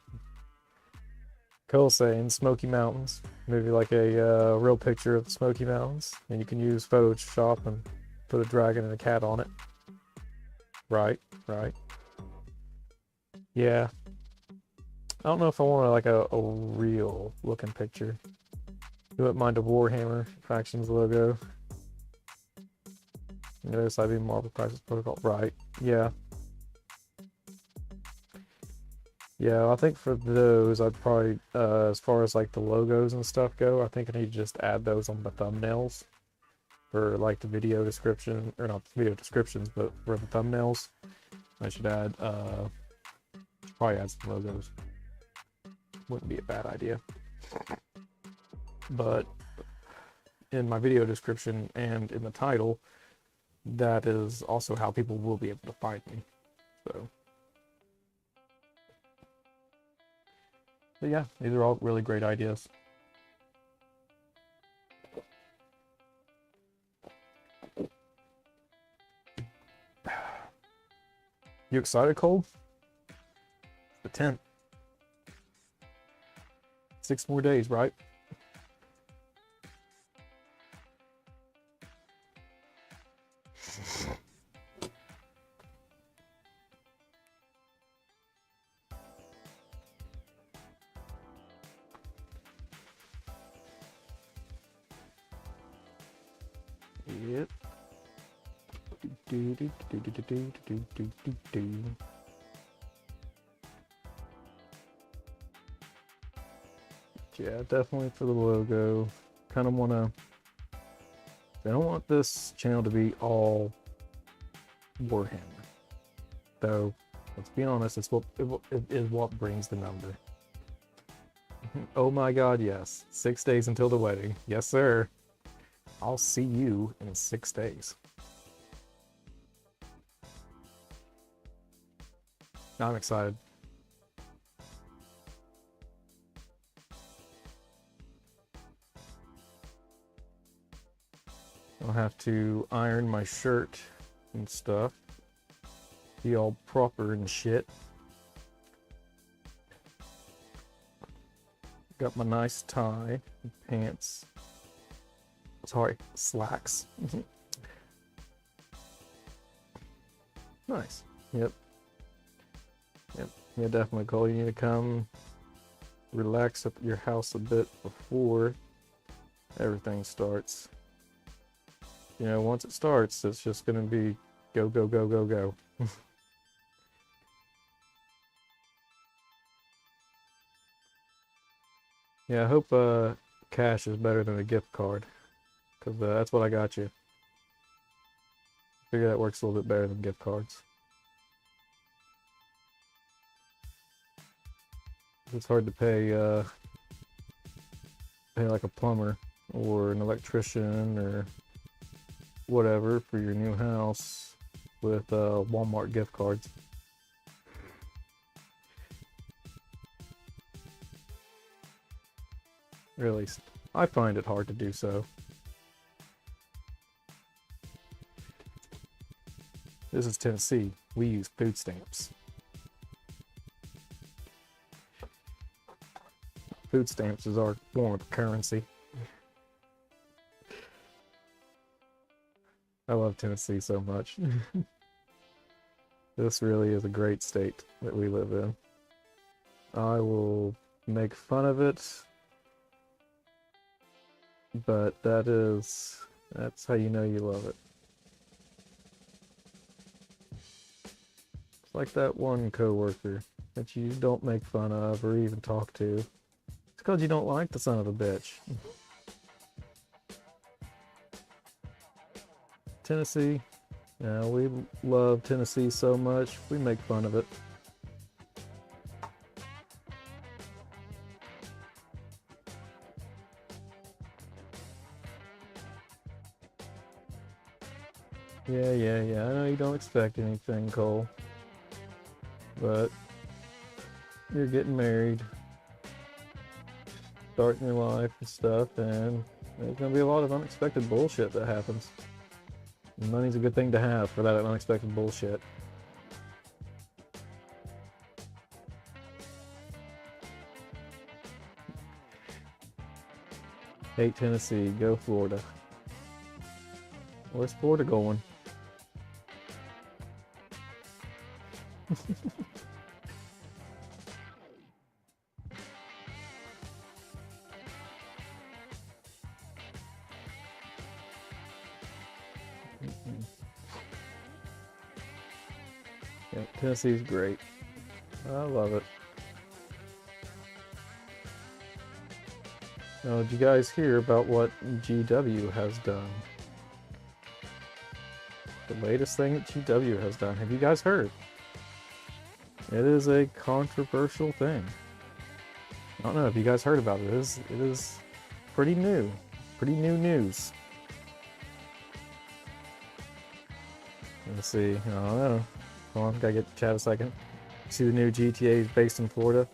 Cole's saying Smoky Mountains. Maybe like a real picture of the Smoky Mountains. And you can use Photoshop and put a dragon and a cat on it. Right, right. Yeah. I don't know if I want like a real looking picture. You wouldn't mind a Warhammer Factions logo. Notice I do Marvel Crisis Protocol. Right. Yeah. Yeah, I think for those, I'd probably, as far as like the logos and stuff go, I think I need to just add those on the thumbnails for like the video description, or not video descriptions, but for the thumbnails, I should add, probably add some logos. Wouldn't be a bad idea. But in my video description and in the title, that is also how people will be able to find me. So. But yeah, these are all really great ideas. You excited, Cole? The 10th. 6 more days, right? Yep. Yeah, definitely for the logo. Kind of want to. I don't want this channel to be all Warhammer, though. Let's be honest, it is what brings the number. Oh my God, yes! 6 days until the wedding. Yes, sir. I'll see you in 6 days. I'm excited. I'll have to iron my shirt and stuff. Be all proper and shit. Got my nice tie and pants. Sorry, slacks. Nice. Yep. Yep. Yeah, definitely, Cole. You need to come relax at your house a bit before everything starts. You know, once it starts, it's just gonna be go, go, go, go, go. Yeah, I hope cash is better than a gift card, because that's what I got you. I figure that works a little bit better than gift cards. It's hard to pay like a plumber or an electrician or whatever for your new house with Walmart gift cards. Really, I find it hard to do so. This is Tennessee. We use food stamps. Food stamps is our form of currency. I love Tennessee so much. This really is a great state that we live in. I will make fun of it, but that's how you know you love it. It's like that one coworker that you don't make fun of or even talk to. It's because you don't like the son of a bitch. Tennessee, yeah, we love Tennessee so much, we make fun of it. Yeah, I know you don't expect anything, Cole. But you're getting married, starting your life and stuff, and there's gonna be a lot of unexpected bullshit that happens. And money's a good thing to have for that unexpected bullshit. Hate Tennessee, go Florida. Where's Florida going? Yeah, Tennessee's great. I love it. Now, did you guys hear about what GW has done? The latest thing that GW has done. Have you guys heard? It is a controversial thing. I don't know if you guys heard about it. It is pretty new. Pretty new news. Let's see. I don't know. Hold on, gotta get chat a second. See, the new GTA is based in Florida.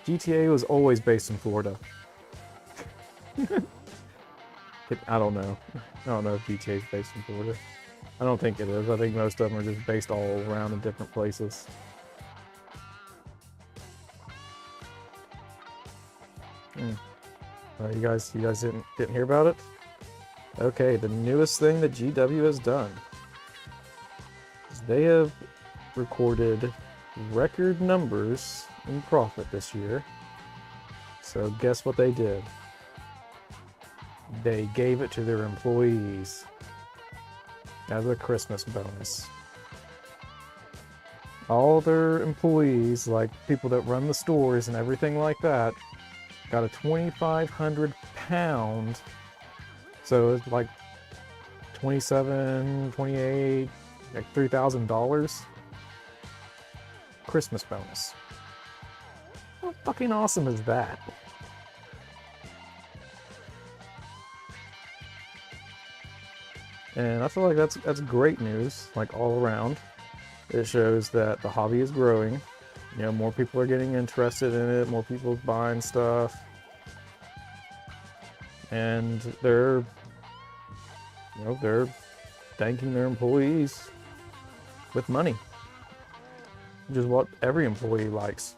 GTA was always based in Florida. I don't know. I don't know if GTA is based in Florida. I don't think it is. I think most of them are just based all around in different places. You guys didn't hear about it? Okay, the newest thing that GW has done is they have recorded record numbers in profit this year. So guess what they did? They gave it to their employees as a Christmas bonus. All their employees, like people that run the stores and everything like that, got a 2,500 pound, so it's like 27, 28, like $3,000 Christmas bonus. How fucking awesome is that? And I feel like that's great news, like all around. It shows that the hobby is growing. You know, more people are getting interested in it, more people buying stuff. And they're thanking their employees with money. Which is what every employee likes.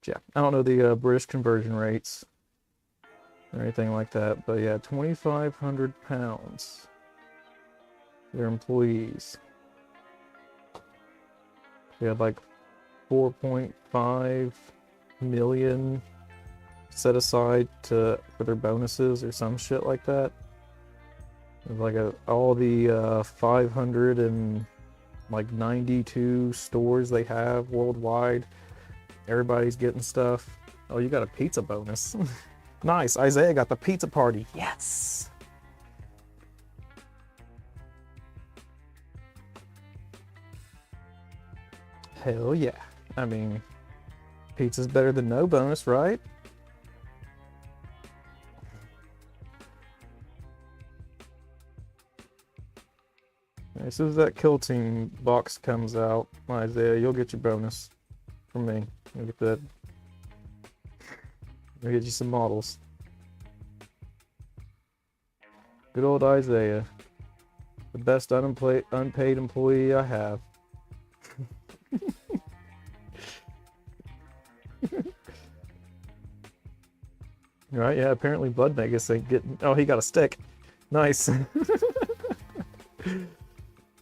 Yeah, I don't know the British conversion rates or anything like that, but yeah, 2,500 pounds. Their employees. They had like 4.5 million set aside for their bonuses or some shit like that. Like all the 592 stores they have worldwide. Everybody's getting stuff. Oh, you got a pizza bonus. Nice, Isaiah got the pizza party. Yes! Hell yeah. I mean, pizza's better than no bonus, right? As soon as that Kill Team box comes out, Isaiah, you'll get your bonus. from me. Look at that. I'll get you some models. Good old Isaiah. The best unpaid employee I have. Right, yeah, apparently Blood Magus ain't getting... Oh, he got a stick. Nice.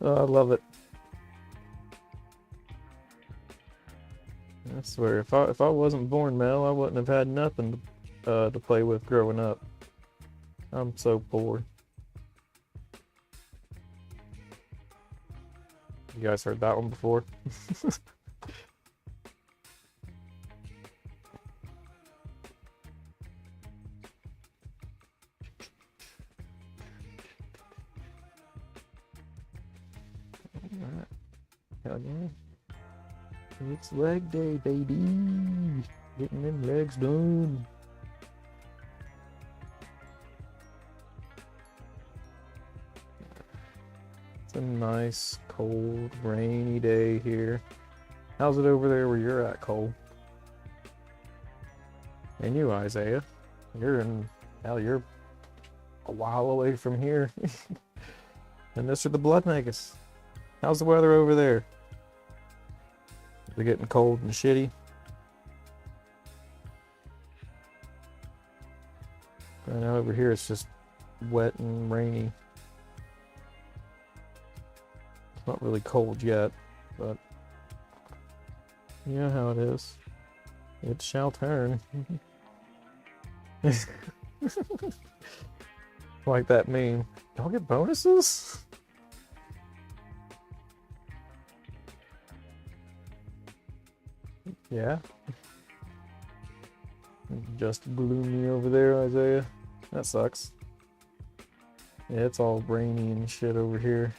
Oh, I love it. I swear, if I wasn't born male, I wouldn't have had nothing to play with growing up. I'm so poor. You guys heard that one before? Alright. Hell yeah. It's leg day, baby. Getting them legs done. It's a nice, cold, rainy day here. How's it over there where you're at, Cole? And you, Isaiah. You're a while away from here. And this are the Blood Magus. How's the weather over there? Is it getting cold and shitty? I know over here it's just wet and rainy. It's not really cold yet, but you know how it is. It shall turn. Like that meme. Y'all get bonuses? Yeah. Just gloomy over there, Isaiah. That sucks. Yeah, it's all rainy and shit over here.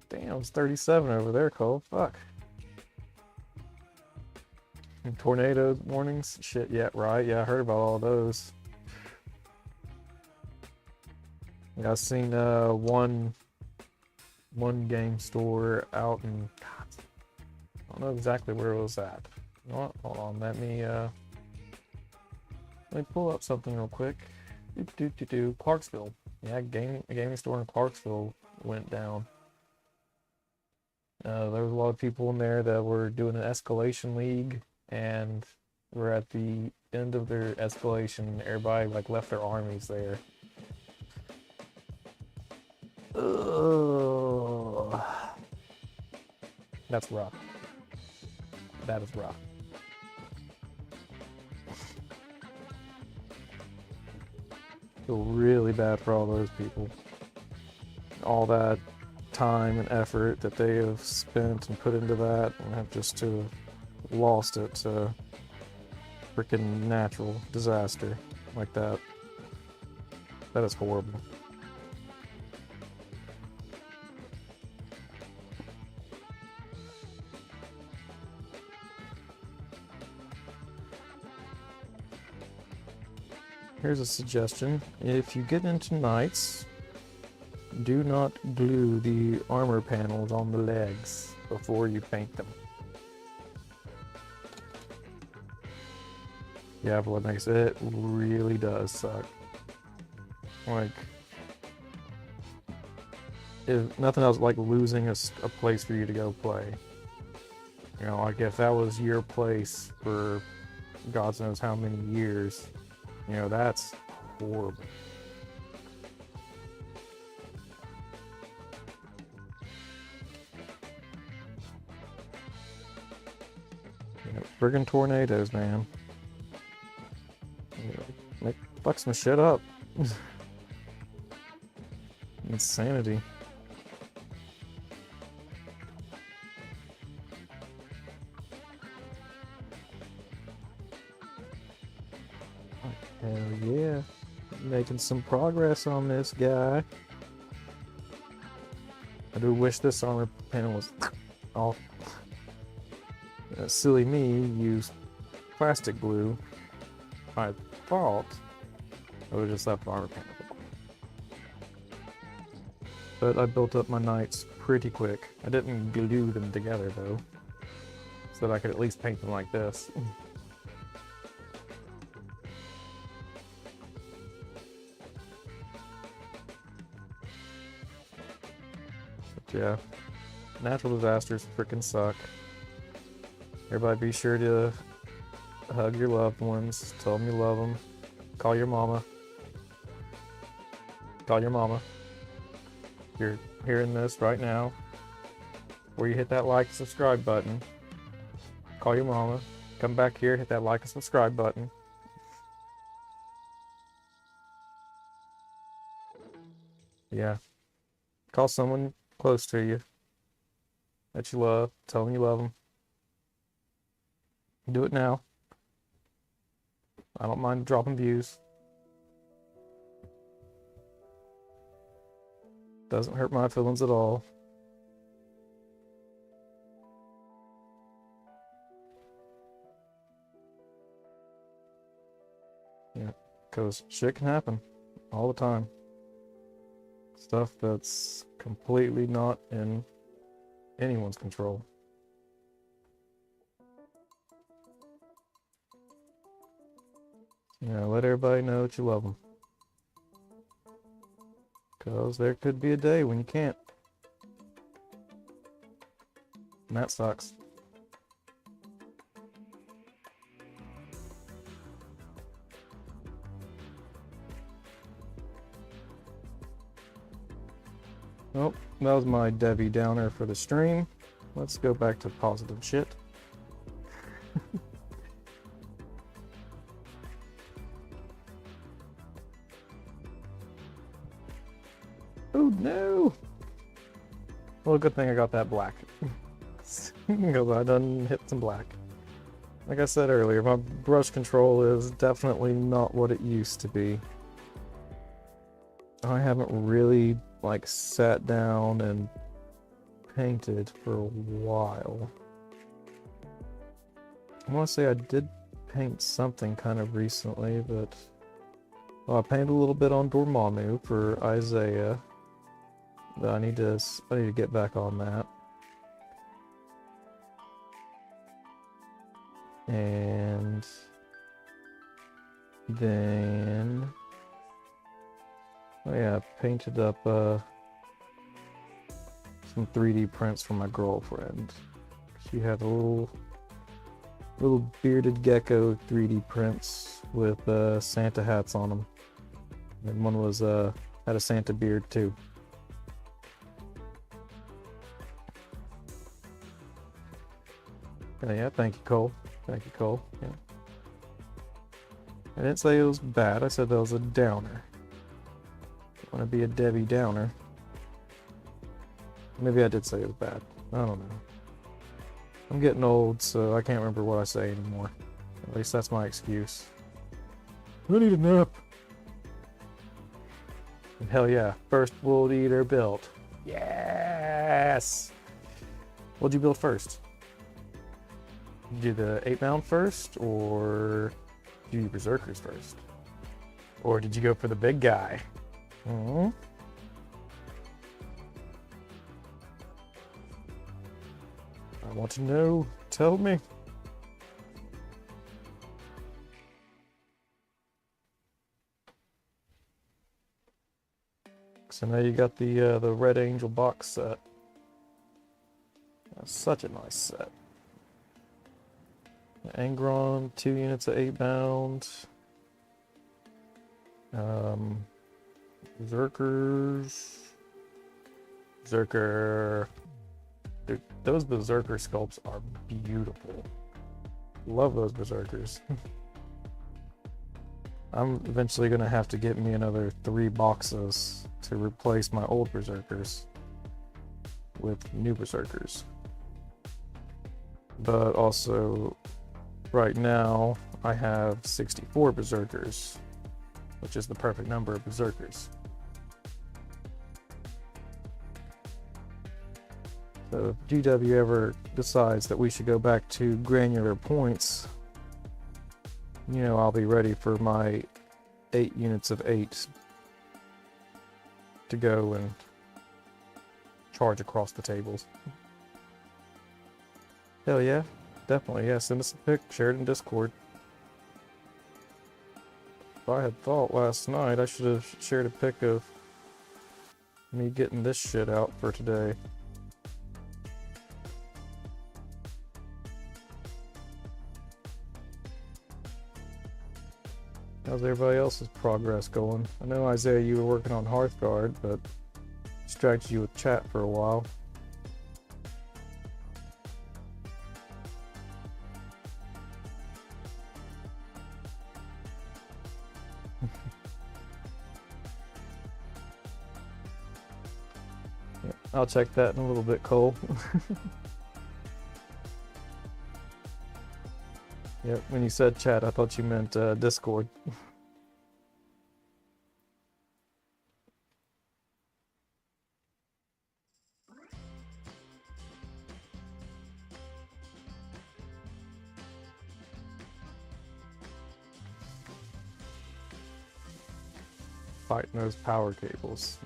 Damn, it's 37 over there, Cole. Fuck. And tornado warnings? Shit, yeah, right. Yeah, I heard about all those. Yeah, I've seen one game store out in... God, I don't know exactly where it was at. You know what? Hold on, let me pull up something real quick. Clarksville. Yeah, a gaming store in Clarksville went down. There was a lot of people in there that were doing an escalation league, and were at the end of their escalation. Everybody like left their armies there. Ugh. That's rough. That is rough. Feel really bad for all those people. All that time and effort that they have spent and put into that, and have just to have lost it to freaking natural disaster like that. That is horrible. Here's a suggestion. If you get into knights, do not glue the armor panels on the legs before you paint them. Yeah, but what makes it really does suck. Like, if nothing else, like losing a place for you to go play. You know, like if that was your place for God knows how many years, you know, that's horrible. You know, friggin' tornadoes, man. They fuck some shit up. Insanity. Hell yeah. Making some progress on this guy. I do wish this armor panel was off. Silly me used plastic glue. I thought I would just left the armor panel. But I built up my knights pretty quick. I didn't glue them together though. so that I could at least paint them like this. But yeah, natural disasters freaking suck. Everybody be sure to hug your loved ones, tell them you love them, call your mama. Call your mama. You're hearing this right now. Where you hit that like and subscribe button. Call your mama. Come back here, hit that like and subscribe button. Yeah. Call someone close to you that you love. Tell them you love them. Do it now. I don't mind dropping views. Doesn't hurt my feelings at all. Yeah, because shit can happen all the time. Stuff that's completely not in anyone's control. Yeah, let everybody know that you love them. Because there could be a day when you can't. And that sucks. Well, that was my Debbie Downer for the stream. Let's go back to positive shit. Oh no! Well, good thing I got that black. Because I done hit some black. Like I said earlier, my brush control is definitely not what it used to be. I haven't really, like, sat down and painted for a while. I want to say I did paint something kind of recently, but... Well, I painted a little bit on Dormammu for Isaiah. But I need to get back on that. And then, oh yeah, I painted up some 3D prints for my girlfriend. She had a little bearded gecko 3D prints with Santa hats on them. And one was had a Santa beard too. Yeah, thank you, Cole. Thank you, Cole. Yeah. I didn't say it was bad. I said that was a downer. I want to be a Debbie Downer. Maybe I did say it was bad. I don't know. I'm getting old, so I can't remember what I say anymore. At least that's my excuse. I need a nap. And hell yeah, first World Eater built. Yes! What'd you build first? Did you do the 8-bound first, or did you do Berserkers first? Or did you go for the big guy? I want to know. Tell me. So now you got the Red Angel box set. That's such a nice set. Angron, 2 units of 8-bound. Berserkers. Berserker. Dude, those Berserker sculpts are beautiful. Love those Berserkers. I'm eventually going to have to get me another 3 boxes to replace my old Berserkers with new Berserkers. But also, right now, I have 64 Berserkers, which is the perfect number of Berserkers. So if GW ever decides that we should go back to granular points, you know, I'll be ready for my 8 units of 8 to go and charge across the tables. Hell yeah. definitely. Yeah, send us a pic, share it in Discord. If I had thought last night, I should have shared a pic of me getting this shit out for today. How's everybody else's progress going? I know, Isaiah, you were working on Hearthguard, but distracted you with chat for a while. Yeah, I'll check that in a little bit, Cole. Yep, when you said chat, I thought you meant Discord. Fighting those power cables.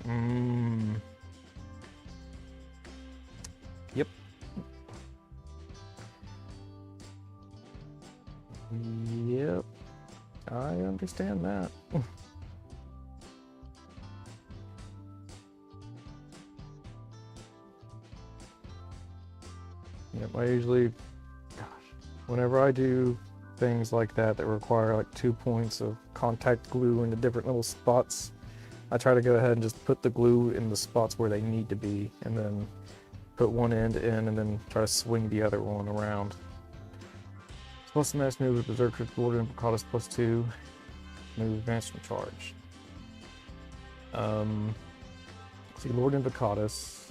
Yep. Yep. I understand that. Yep, I usually, gosh, whenever I do things like that require like 2 points of contact glue into different little spots, I try to go ahead and just put the glue in the spots where they need to be, and then put one end in, and then try to swing the other one around. Plus the mass move with Berserker's Lord and Imbricatus +2. Move advanced and charge. See, Lord Imbricatus,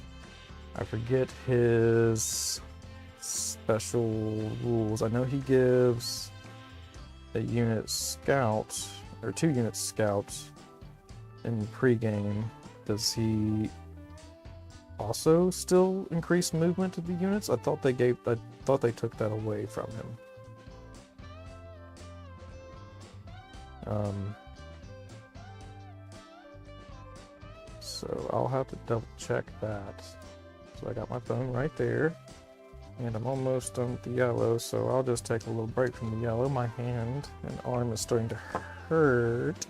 I forget his special rules. I know he gives a unit scout, or 2 units scout in pregame. Does he also still increase movement of the units? I thought they took that away from him. So I'll have to double check that. So I got my phone right there, and I'm almost done with the yellow, so I'll just take a little break from the yellow. My hand and arm is starting to hurt.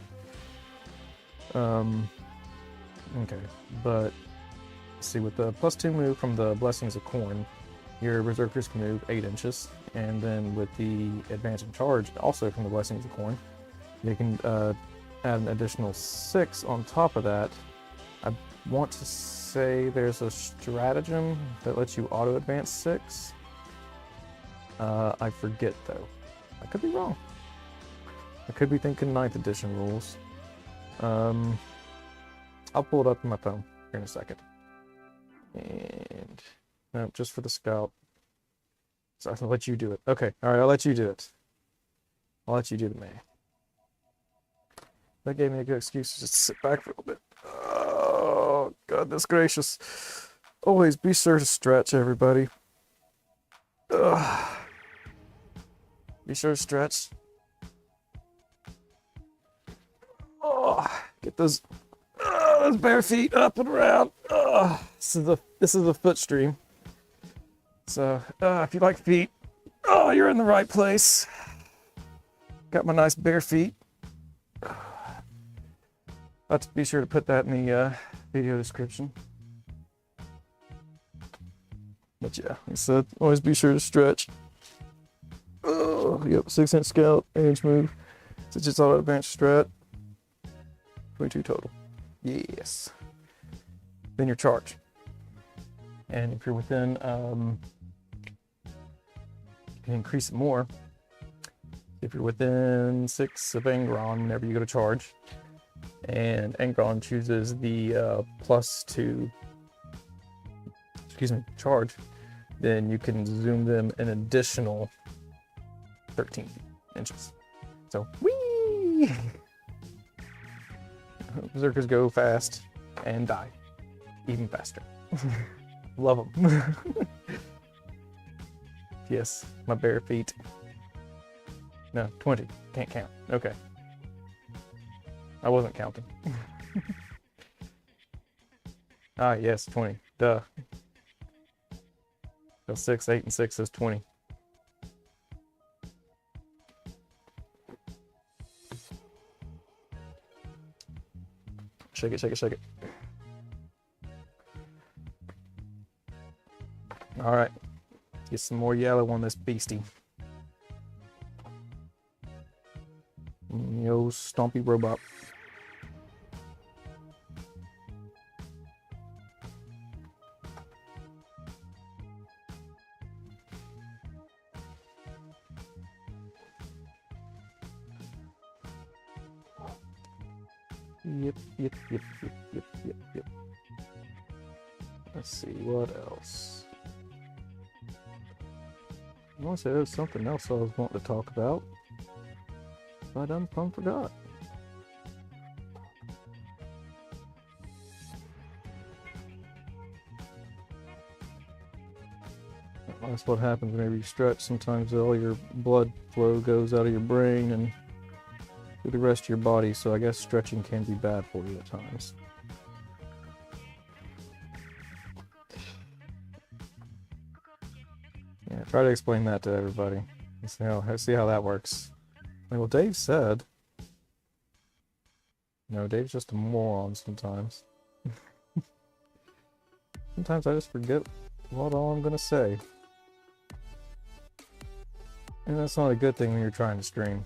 Okay, but see, with the +2 move from the Blessings of Corn, your Berserkers can move 8 inches, and then with the Advance and Charge, also from the Blessings of Corn, you can add an additional 6 on top of that. I want to say there's a stratagem that lets you auto-advance 6. I forget, though. I could be wrong. I could be thinking 9th edition rules. I'll pull it up on my phone here in a second. And no, just for the scout. So I'll let you do it. Okay, alright, I'll let you do it. I'll let you do the math. That gave me a good excuse to just sit back for a little bit. Oh, goodness gracious. Always be sure to stretch, everybody. Ugh. Be sure to stretch. Oh, get those bare feet up and around. This is the foot stream. So if you like feet, you're in the right place. Got my nice bare feet. I'll have to be sure to put that in the video description. But yeah, like I said, always be sure to stretch. Oh, yep, 6-inch scout, 8-inch move. 6-inch auto advance strat. 22 total. Yes. Then your charge. And if you're within, you can increase it more. If you're within 6 of Angron whenever you go to charge, and Angron chooses the +2, charge, then you can zoom them an additional 13 inches. So, whee! Berserkers go fast and die even faster. Love them. Yes, my bare feet. No, 20. Can't count. Okay. I wasn't counting. Yes, 20. Duh. So 6, 8, and 6 is 20. Shake it, shake it, shake it. All right, get some more yellow on this beastie. Yo, stompy robot. Yep. Let's see, what else? I want to say there was something else I was wanting to talk about, but I done forgot. That's what happens whenever you stretch. Sometimes all your blood flow goes out of your brain and through the rest of your body, so I guess stretching can be bad for you at times. Yeah, try to explain that to everybody. See how that works. Like, well, Dave said. No, Dave's just a moron sometimes. Sometimes I just forget what all I'm gonna say. And that's not a good thing when you're trying to stream.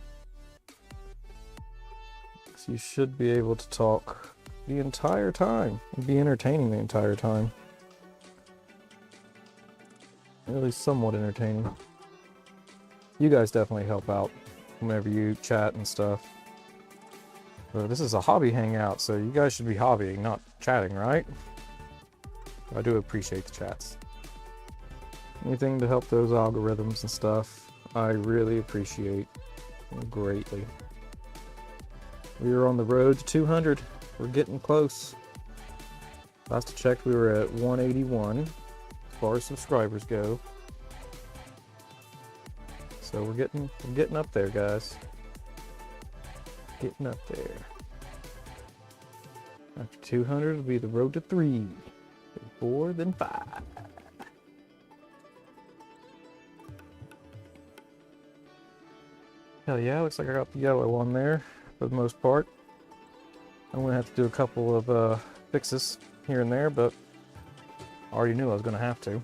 So you should be able to talk the entire time and be entertaining the entire time. At least somewhat entertaining. You guys definitely help out whenever you chat and stuff. But this is a hobby hangout, so you guys should be hobbying, not chatting, right? I do appreciate the chats. Anything to help those algorithms and stuff, I really appreciate greatly. We are on the road to 200. We're getting close. Last I checked, we were at 181 as far as subscribers go. So we're getting up there, guys. Getting up there. After 200 will be the road to 3, then 4, then 5. Hell yeah, looks like I got the yellow on there for the most part. I'm gonna have to do a couple of fixes here and there, but I already knew I was gonna have to.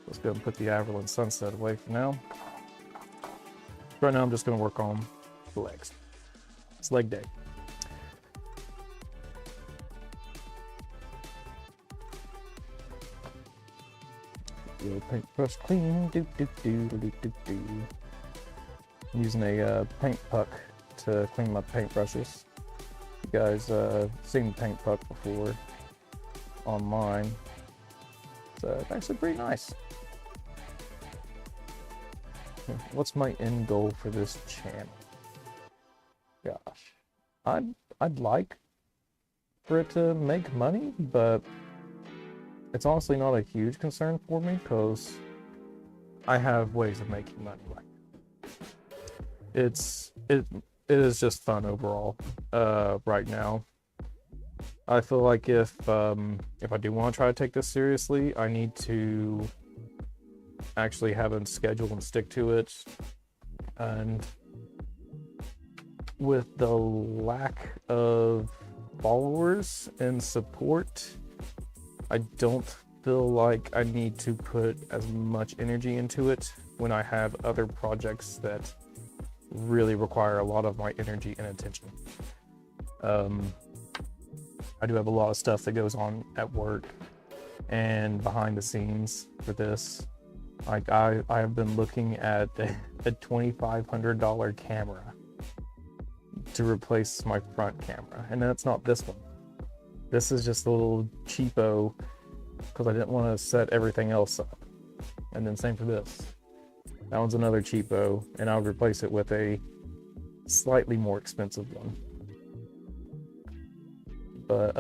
Let's go and put the Averland Sunset away for now. Right now I'm just gonna work on the legs. It's leg day. Your paintbrush clean, I'm using a paint puck to clean my paintbrushes. You guys seen the paint puck before on mine. So it's actually pretty nice. What's my end goal for this channel? Gosh, I'd like for it to make money, but it's honestly not a huge concern for me because I have ways of making money. Like it is just fun overall. Right now, I feel like if I do want to try to take this seriously, I need to actually have a schedule and stick to it. And with the lack of followers and support, I don't feel like I need to put as much energy into it when I have other projects that really require a lot of my energy and attention. I do have a lot of stuff that goes on at work and behind the scenes for this. Like I have been looking at a $2,500 camera to replace my front camera, and that's not this one. This is just a little cheapo because I didn't want to set everything else up. And then same for this. That one's another cheapo, and I'll replace it with a slightly more expensive one. But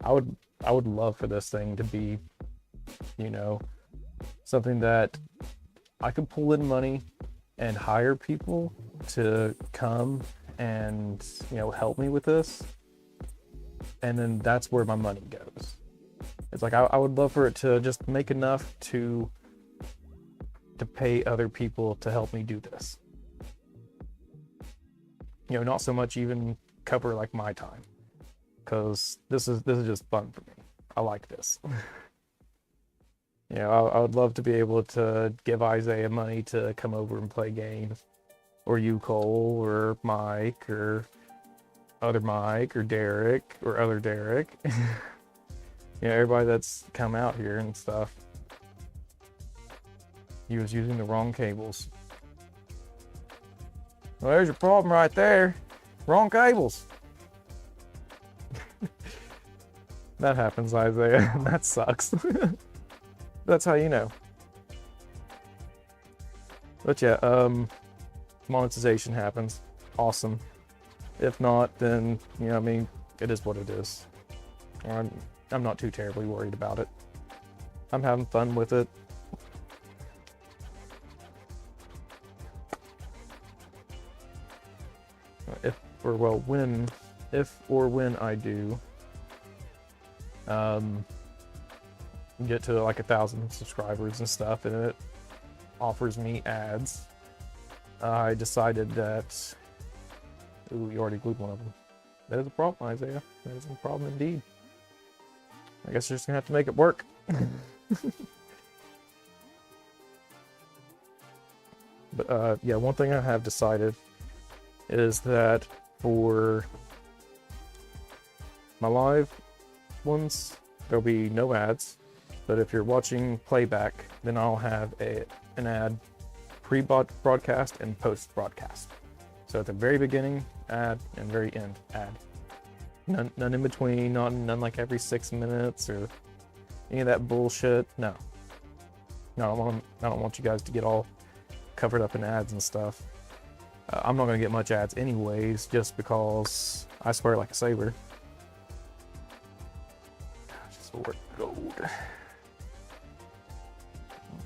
I would love for this thing to be, you know, something that I could pull in money and hire people to come and, you know, help me with this. And then that's where my money goes. It's like I would love for it to just make enough to pay other people to help me do this. you know, not so much even cover like my time, because this is just fun for me. I like this. You know, I would love to be able to give Isaiah money to come over and play games, or you, Cole, or Mike, or other Mike, or Derek, or other Derek. You know, everybody that's come out here and stuff. He was using the wrong cables. Well, there's your problem right there. Wrong cables. That happens, Isaiah. That sucks. That's how you know. But yeah, monetization happens. Awesome. If not, then, you know, I mean, it is what it is. I'm not too terribly worried about it. I'm having fun with it. If or when I do get to like 1,000 subscribers and stuff, and it offers me ads, I decided that... Ooh, you already glued one of them. That is a problem, Isaiah. That is a problem indeed. I guess you're just gonna have to make it work. But yeah, one thing I have decided is that for my live ones, there'll be no ads. But if you're watching playback, then I'll have an ad pre-broadcast and post-broadcast. So at the very beginning, ad, and very end, ad. None in between, none like every 6 minutes or any of that bullshit. No. No, I don't want you guys to get all covered up in ads and stuff. I'm not gonna get much ads anyways, just because I swear like a saber. Just work gold.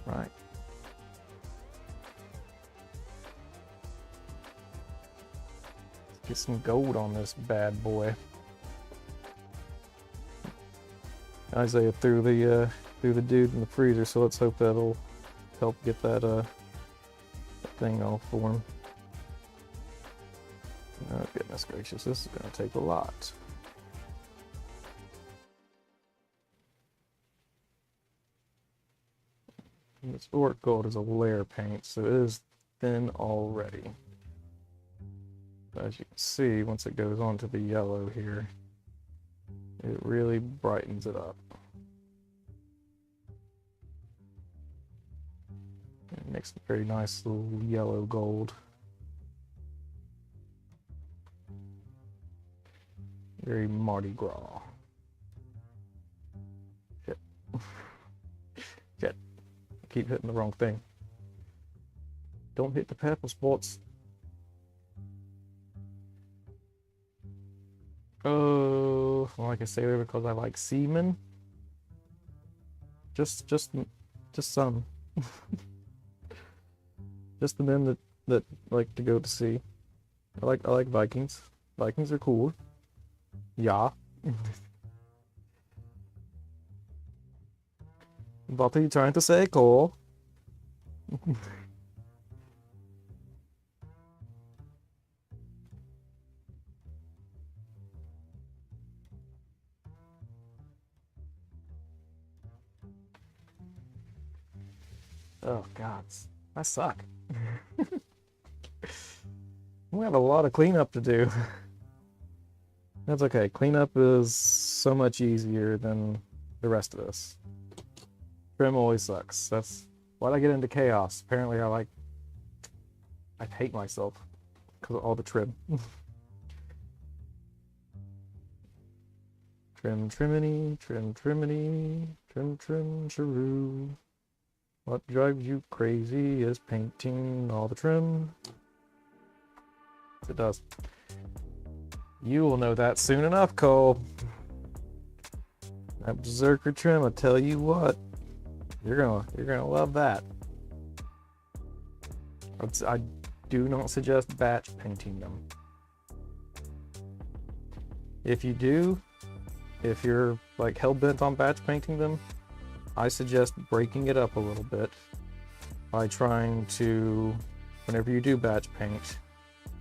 Alright. Get some gold on this bad boy. Isaiah threw the dude in the freezer, so let's hope that'll help get that thing off for him. Oh goodness gracious, this is gonna take a lot. And this orc gold is a layer paint, so it is thin already. But as you can see, once it goes on to the yellow here, it really brightens it up. It makes a very nice little yellow gold. Very Mardi Gras. Shit. Shit. I keep hitting the wrong thing. Don't hit the purple spots. Oh, well, like I say, because I like seamen. Just some. Just the men that like to go to sea. I like Vikings. Vikings are cool. Yeah. What are you trying to say, Cole? Oh, God. I suck. We have a lot of cleanup to do. That's okay. Cleanup is so much easier than the rest of this. Trim always sucks. That's why'd I get into chaos. Apparently I hate myself because of all the trim. Trim, triminy, trim, triminy, trim, trim, chiroo. What drives you crazy is painting all the trim. It does. You will know that soon enough, Cole. That berserker trim, I'll tell you what. You're gonna love that. I do not suggest batch painting them. If you do, if you're like hell-bent on batch painting them, I suggest breaking it up a little bit by trying to, whenever you do batch paint,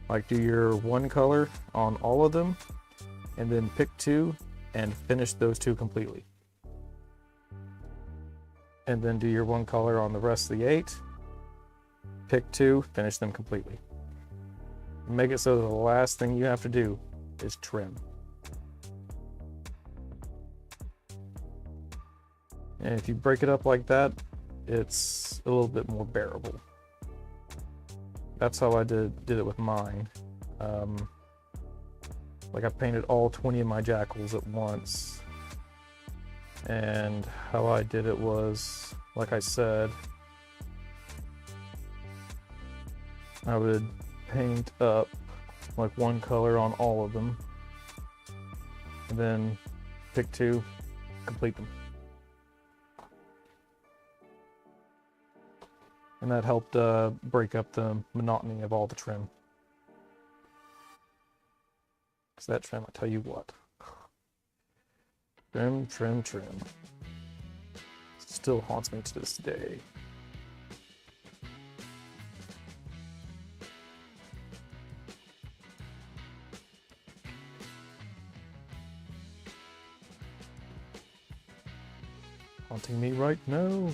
Like do your one color on all of them, and then pick 2 and finish those 2 completely. And then do your one color on the rest of the 8, pick 2, finish them completely. Make it so the last thing you have to do is trim. And if you break it up like that, it's a little bit more bearable. That's how I did it with mine. Like I painted all 20 of my jackals at once. And how I did it was, like I said, I would paint up like one color on all of them, and then pick 2, complete them. And that helped break up the monotony of all the trim. Because that trim, I tell you what. Trim, trim, trim. Still haunts me to this day. Haunting me right now.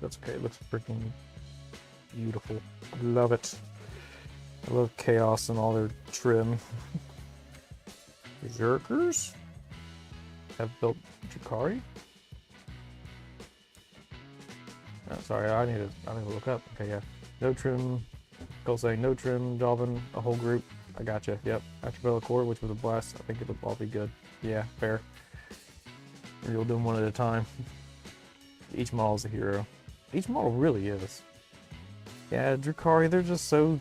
That's okay, it looks freaking beautiful. I love it. I love chaos and all their trim. Berserkers have built Drakari. Oh, sorry, I need to look up. Okay, yeah. No trim. Go say no trim, Dalvin, a whole group. I gotcha. Yep. After Bellacore, which was a blast. I think it'll all be good. Yeah, fair. You'll do them one at a time. Each model is a hero. Each model really is. Yeah, Drakari, they're just so...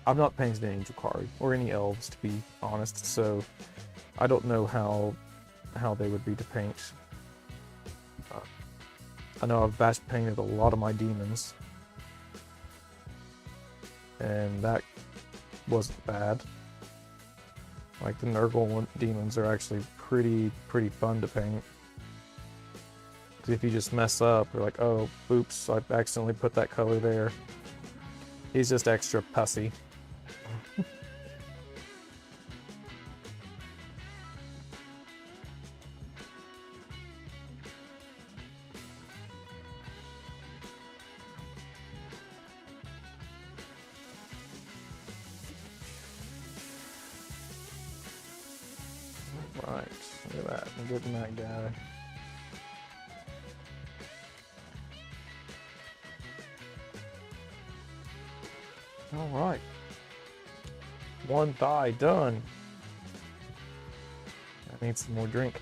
I'm not painting any Drakari or any elves, to be honest, so I don't know how they would be to paint. I know I've batch painted a lot of my demons, and that wasn't bad. Like the Nurgle demons are actually pretty fun to paint. Because if you just mess up, you're like, oh, oops, I accidentally put that color there. He's just extra pussy. Right, look at that, I'm getting that guy. Alright. One thigh done. I need some more drink.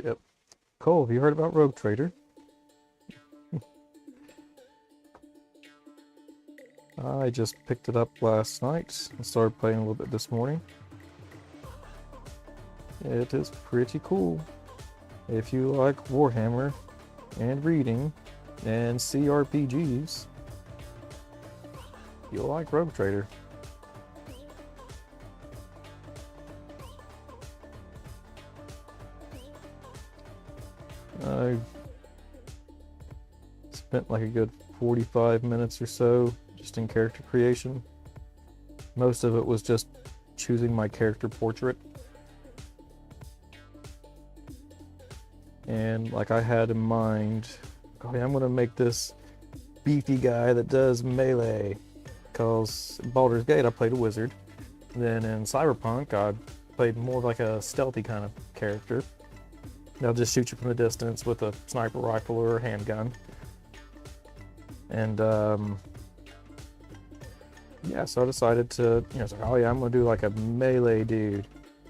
Yep. Cole, have you heard about Rogue Trader? I just picked it up last night and started playing a little bit this morning. It is pretty cool. If you like Warhammer and reading and CRPGs, you'll like Rogue Trader. I spent like a good 45 minutes or so just in character creation. Most of it was just choosing my character portrait. And like I had in mind, okay, I'm gonna make this beefy guy that does melee. Because in Baldur's Gate I played a wizard. Then in Cyberpunk I played more like a stealthy kind of character. They'll just shoot you from the distance with a sniper rifle or a handgun. And yeah, so I decided to, you know, it's like, oh yeah, I'm gonna do like a melee dude.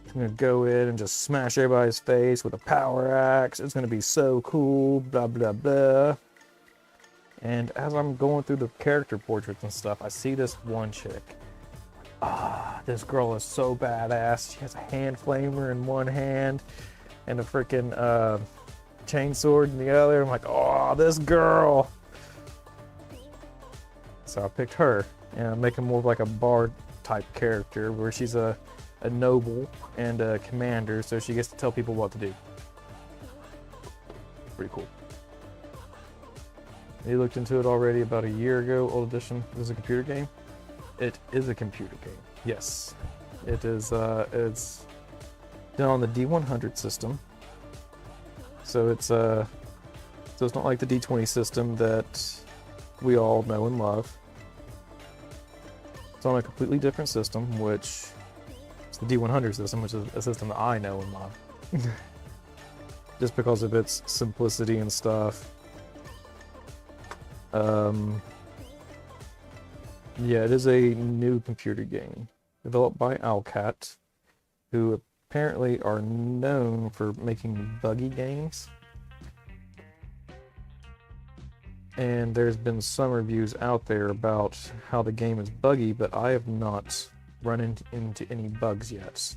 I'm gonna go in and just smash everybody's face with a power axe. It's gonna be so cool, blah blah blah. And as I'm going through the character portraits and stuff, I see this one chick. Ah, this girl is so badass. She has a hand flamer in one hand and a freaking chainsword in the other. I'm like, oh, this girl. So I picked her, and I'm making more of like a bard type character where she's a noble and a commander, so she gets to tell people what to do. Pretty cool. You looked into it already about a year ago. Old Edition is a computer game. It is a computer game. Yes, it is. It's done on the D100 system. So it's not like the D20 system that we all know and love. It's on a completely different system, which is the D100 system, which is a system that I know and love. Just because of its simplicity and stuff. Yeah, it is a new computer game developed by Owlcat, who apparently are known for making buggy games. And there's been some reviews out there about how the game is buggy, but I have not run into any bugs yet.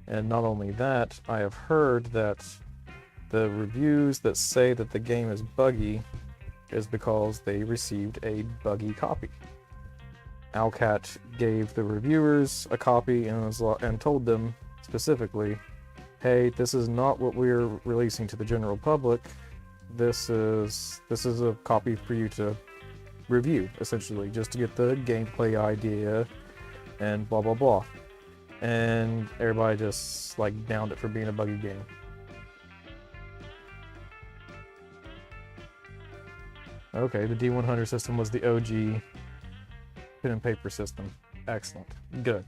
And not only that, I have heard that the reviews that say that the game is buggy is because they received a buggy copy. Owlcat gave the reviewers a copy and told them specifically, hey, this is not what we're releasing to the general public. This is a copy for you to review, essentially, just to get the gameplay idea and blah blah blah. And everybody just like downed it for being a buggy game. Okay, the D100 system was the OG pen and paper system. Excellent. Good.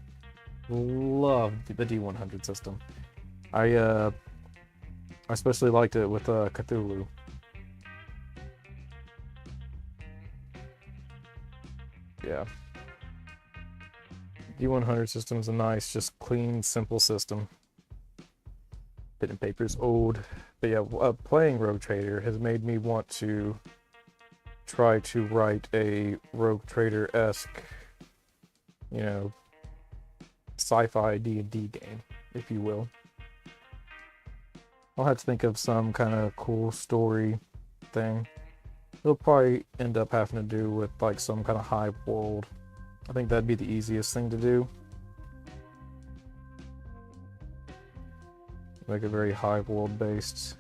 Loved the D100 system. I especially liked it with Cthulhu. Yeah. D100 system is a nice, just clean, simple system. Pen and paper's old. But yeah, playing Rogue Trader has made me want to try to write a Rogue Trader-esque, you know, sci-fi D&D game, if you will. I'll have to think of some kind of cool story thing. It'll probably end up having to do with like some kind of hive world. I think that'd be the easiest thing to do. Make it very hive world based.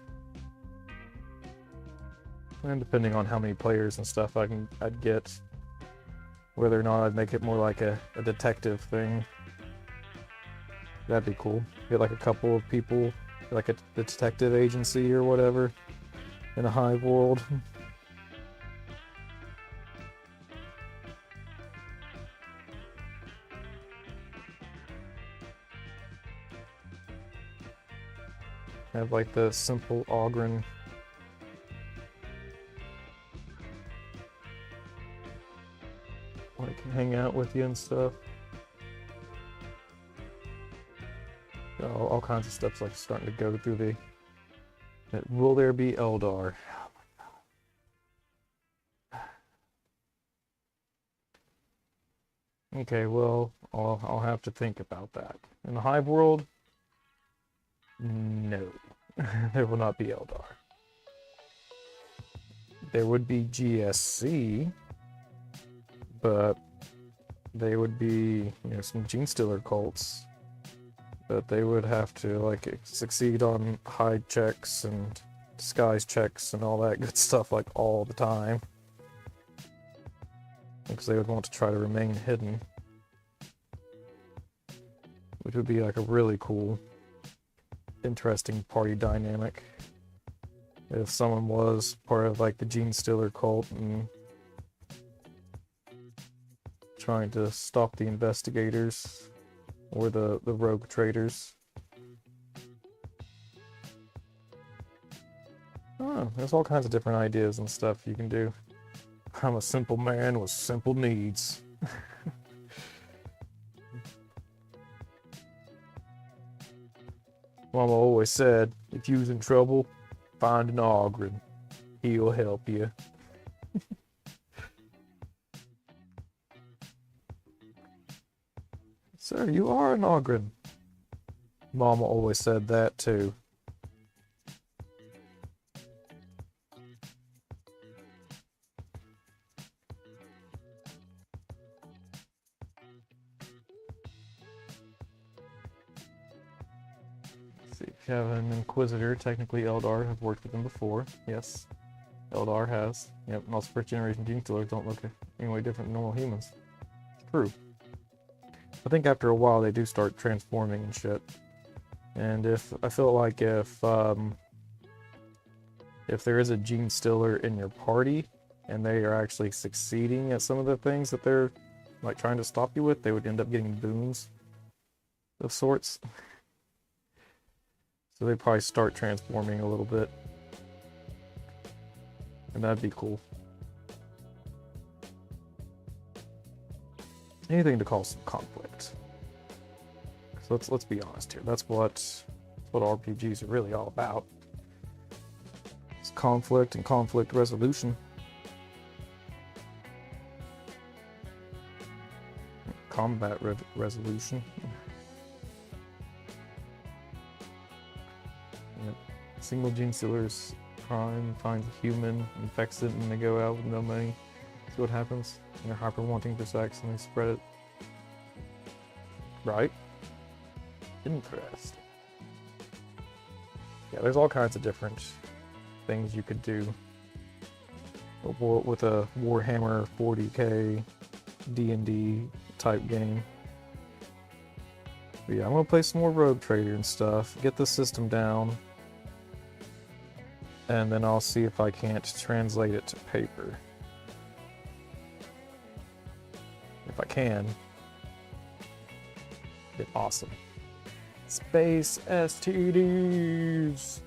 And depending on how many players and stuff I'd get, whether or not I'd make it more like a detective thing. That'd be cool. Get like a couple of people, like a detective agency or whatever, in a hive world. Have like the simple Ogryn. Like hang out with you and stuff. All kinds of stuff's like starting to go through the. Will there be Eldar? Oh my god. Okay, well, I'll have to think about that. In the hive world, no, there will not be Eldar. There would be GSC, but they would be, you know, some gene stealer cults. But they would have to like succeed on hide checks and disguise checks and all that good stuff like all the time. Because they would want to try to remain hidden. Which would be like a really cool, interesting party dynamic. If someone was part of like the gene stealer cult and trying to stop the investigators or the rogue traders. Oh, there's all kinds of different ideas and stuff you can do. I'm a simple man with simple needs. Mama always said, if you's in trouble, find an Ogryn. He'll help you. Sir, you are an Ogryn. Mama always said that too. See, if you have an Inquisitor, technically Eldar have worked with them before. Yes, Eldar has. Yep, and also first generation Gene Stealers don't look any way different than normal humans. It's true. I think after a while they do start transforming and shit. And I feel like if there is a Gene Stealer in your party and they are actually succeeding at some of the things that they're like trying to stop you with, they would end up getting boons of sorts. So they probably start transforming a little bit. And that'd be cool. Anything to cause some conflict. So let's be honest here. That's what RPGs are really all about. It's conflict and conflict resolution. Combat resolution. Yep. Single Gene Stealer's prime finds a human, infects it, and they go out with no money. See what happens? And they're hyper wanting for sex and they spread it. Right? Interesting. Yeah, there's all kinds of different things you could do with a Warhammer 40k D&D type game. But yeah, I'm gonna play some more Rogue Trader and stuff, get the system down, and then I'll see if I can't translate it to paper. If I can, it'd be awesome. Space STDs!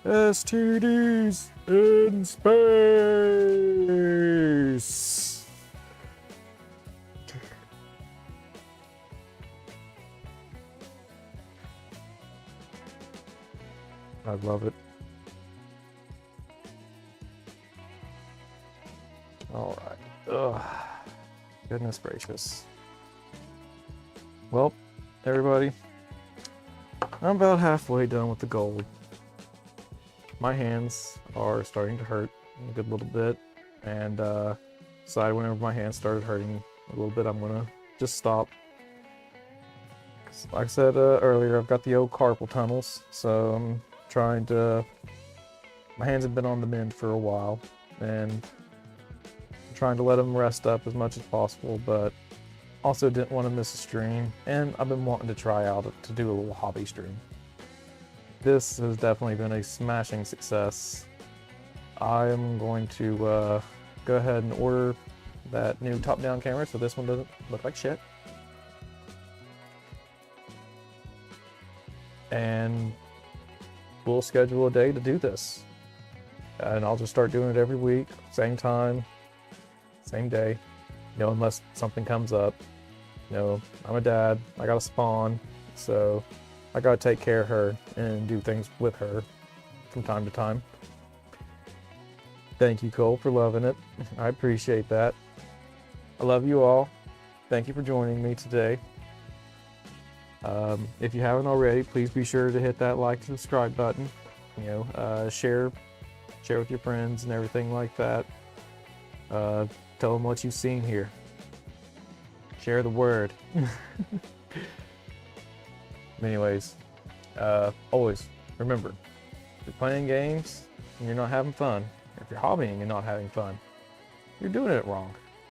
STDs in space! I love it. Alright. Ugh. Goodness gracious. Well, everybody, I'm about halfway done with the gold. My hands are starting to hurt a good little bit, and decided whenever my hands started hurting a little bit, I'm gonna just stop. Like I said earlier, I've got the old carpal tunnels, so I'm trying to. My hands have been on the mend for a while, and I'm trying to let them rest up as much as possible, but also didn't want to miss a stream, and I've been wanting to try out to do a little hobby stream. This has definitely been a smashing success. I'm going to go ahead and order that new top-down camera so this one doesn't look like shit. And we'll schedule a day to do this. And I'll just start doing it every week, same time, same day. You know, unless something comes up. You know, I'm a dad, I got a spawn, so I gotta take care of her and do things with her from time to time. Thank you, Cole, for loving it. I appreciate that. I love you all. Thank you for joining me today. If you haven't already, please be sure to hit that like and subscribe button. You know, share with your friends and everything like that. Tell them what you've seen here. Share the word. Anyways, always remember, if you're playing games and you're not having fun, if you're hobbying and not having fun, you're doing it wrong.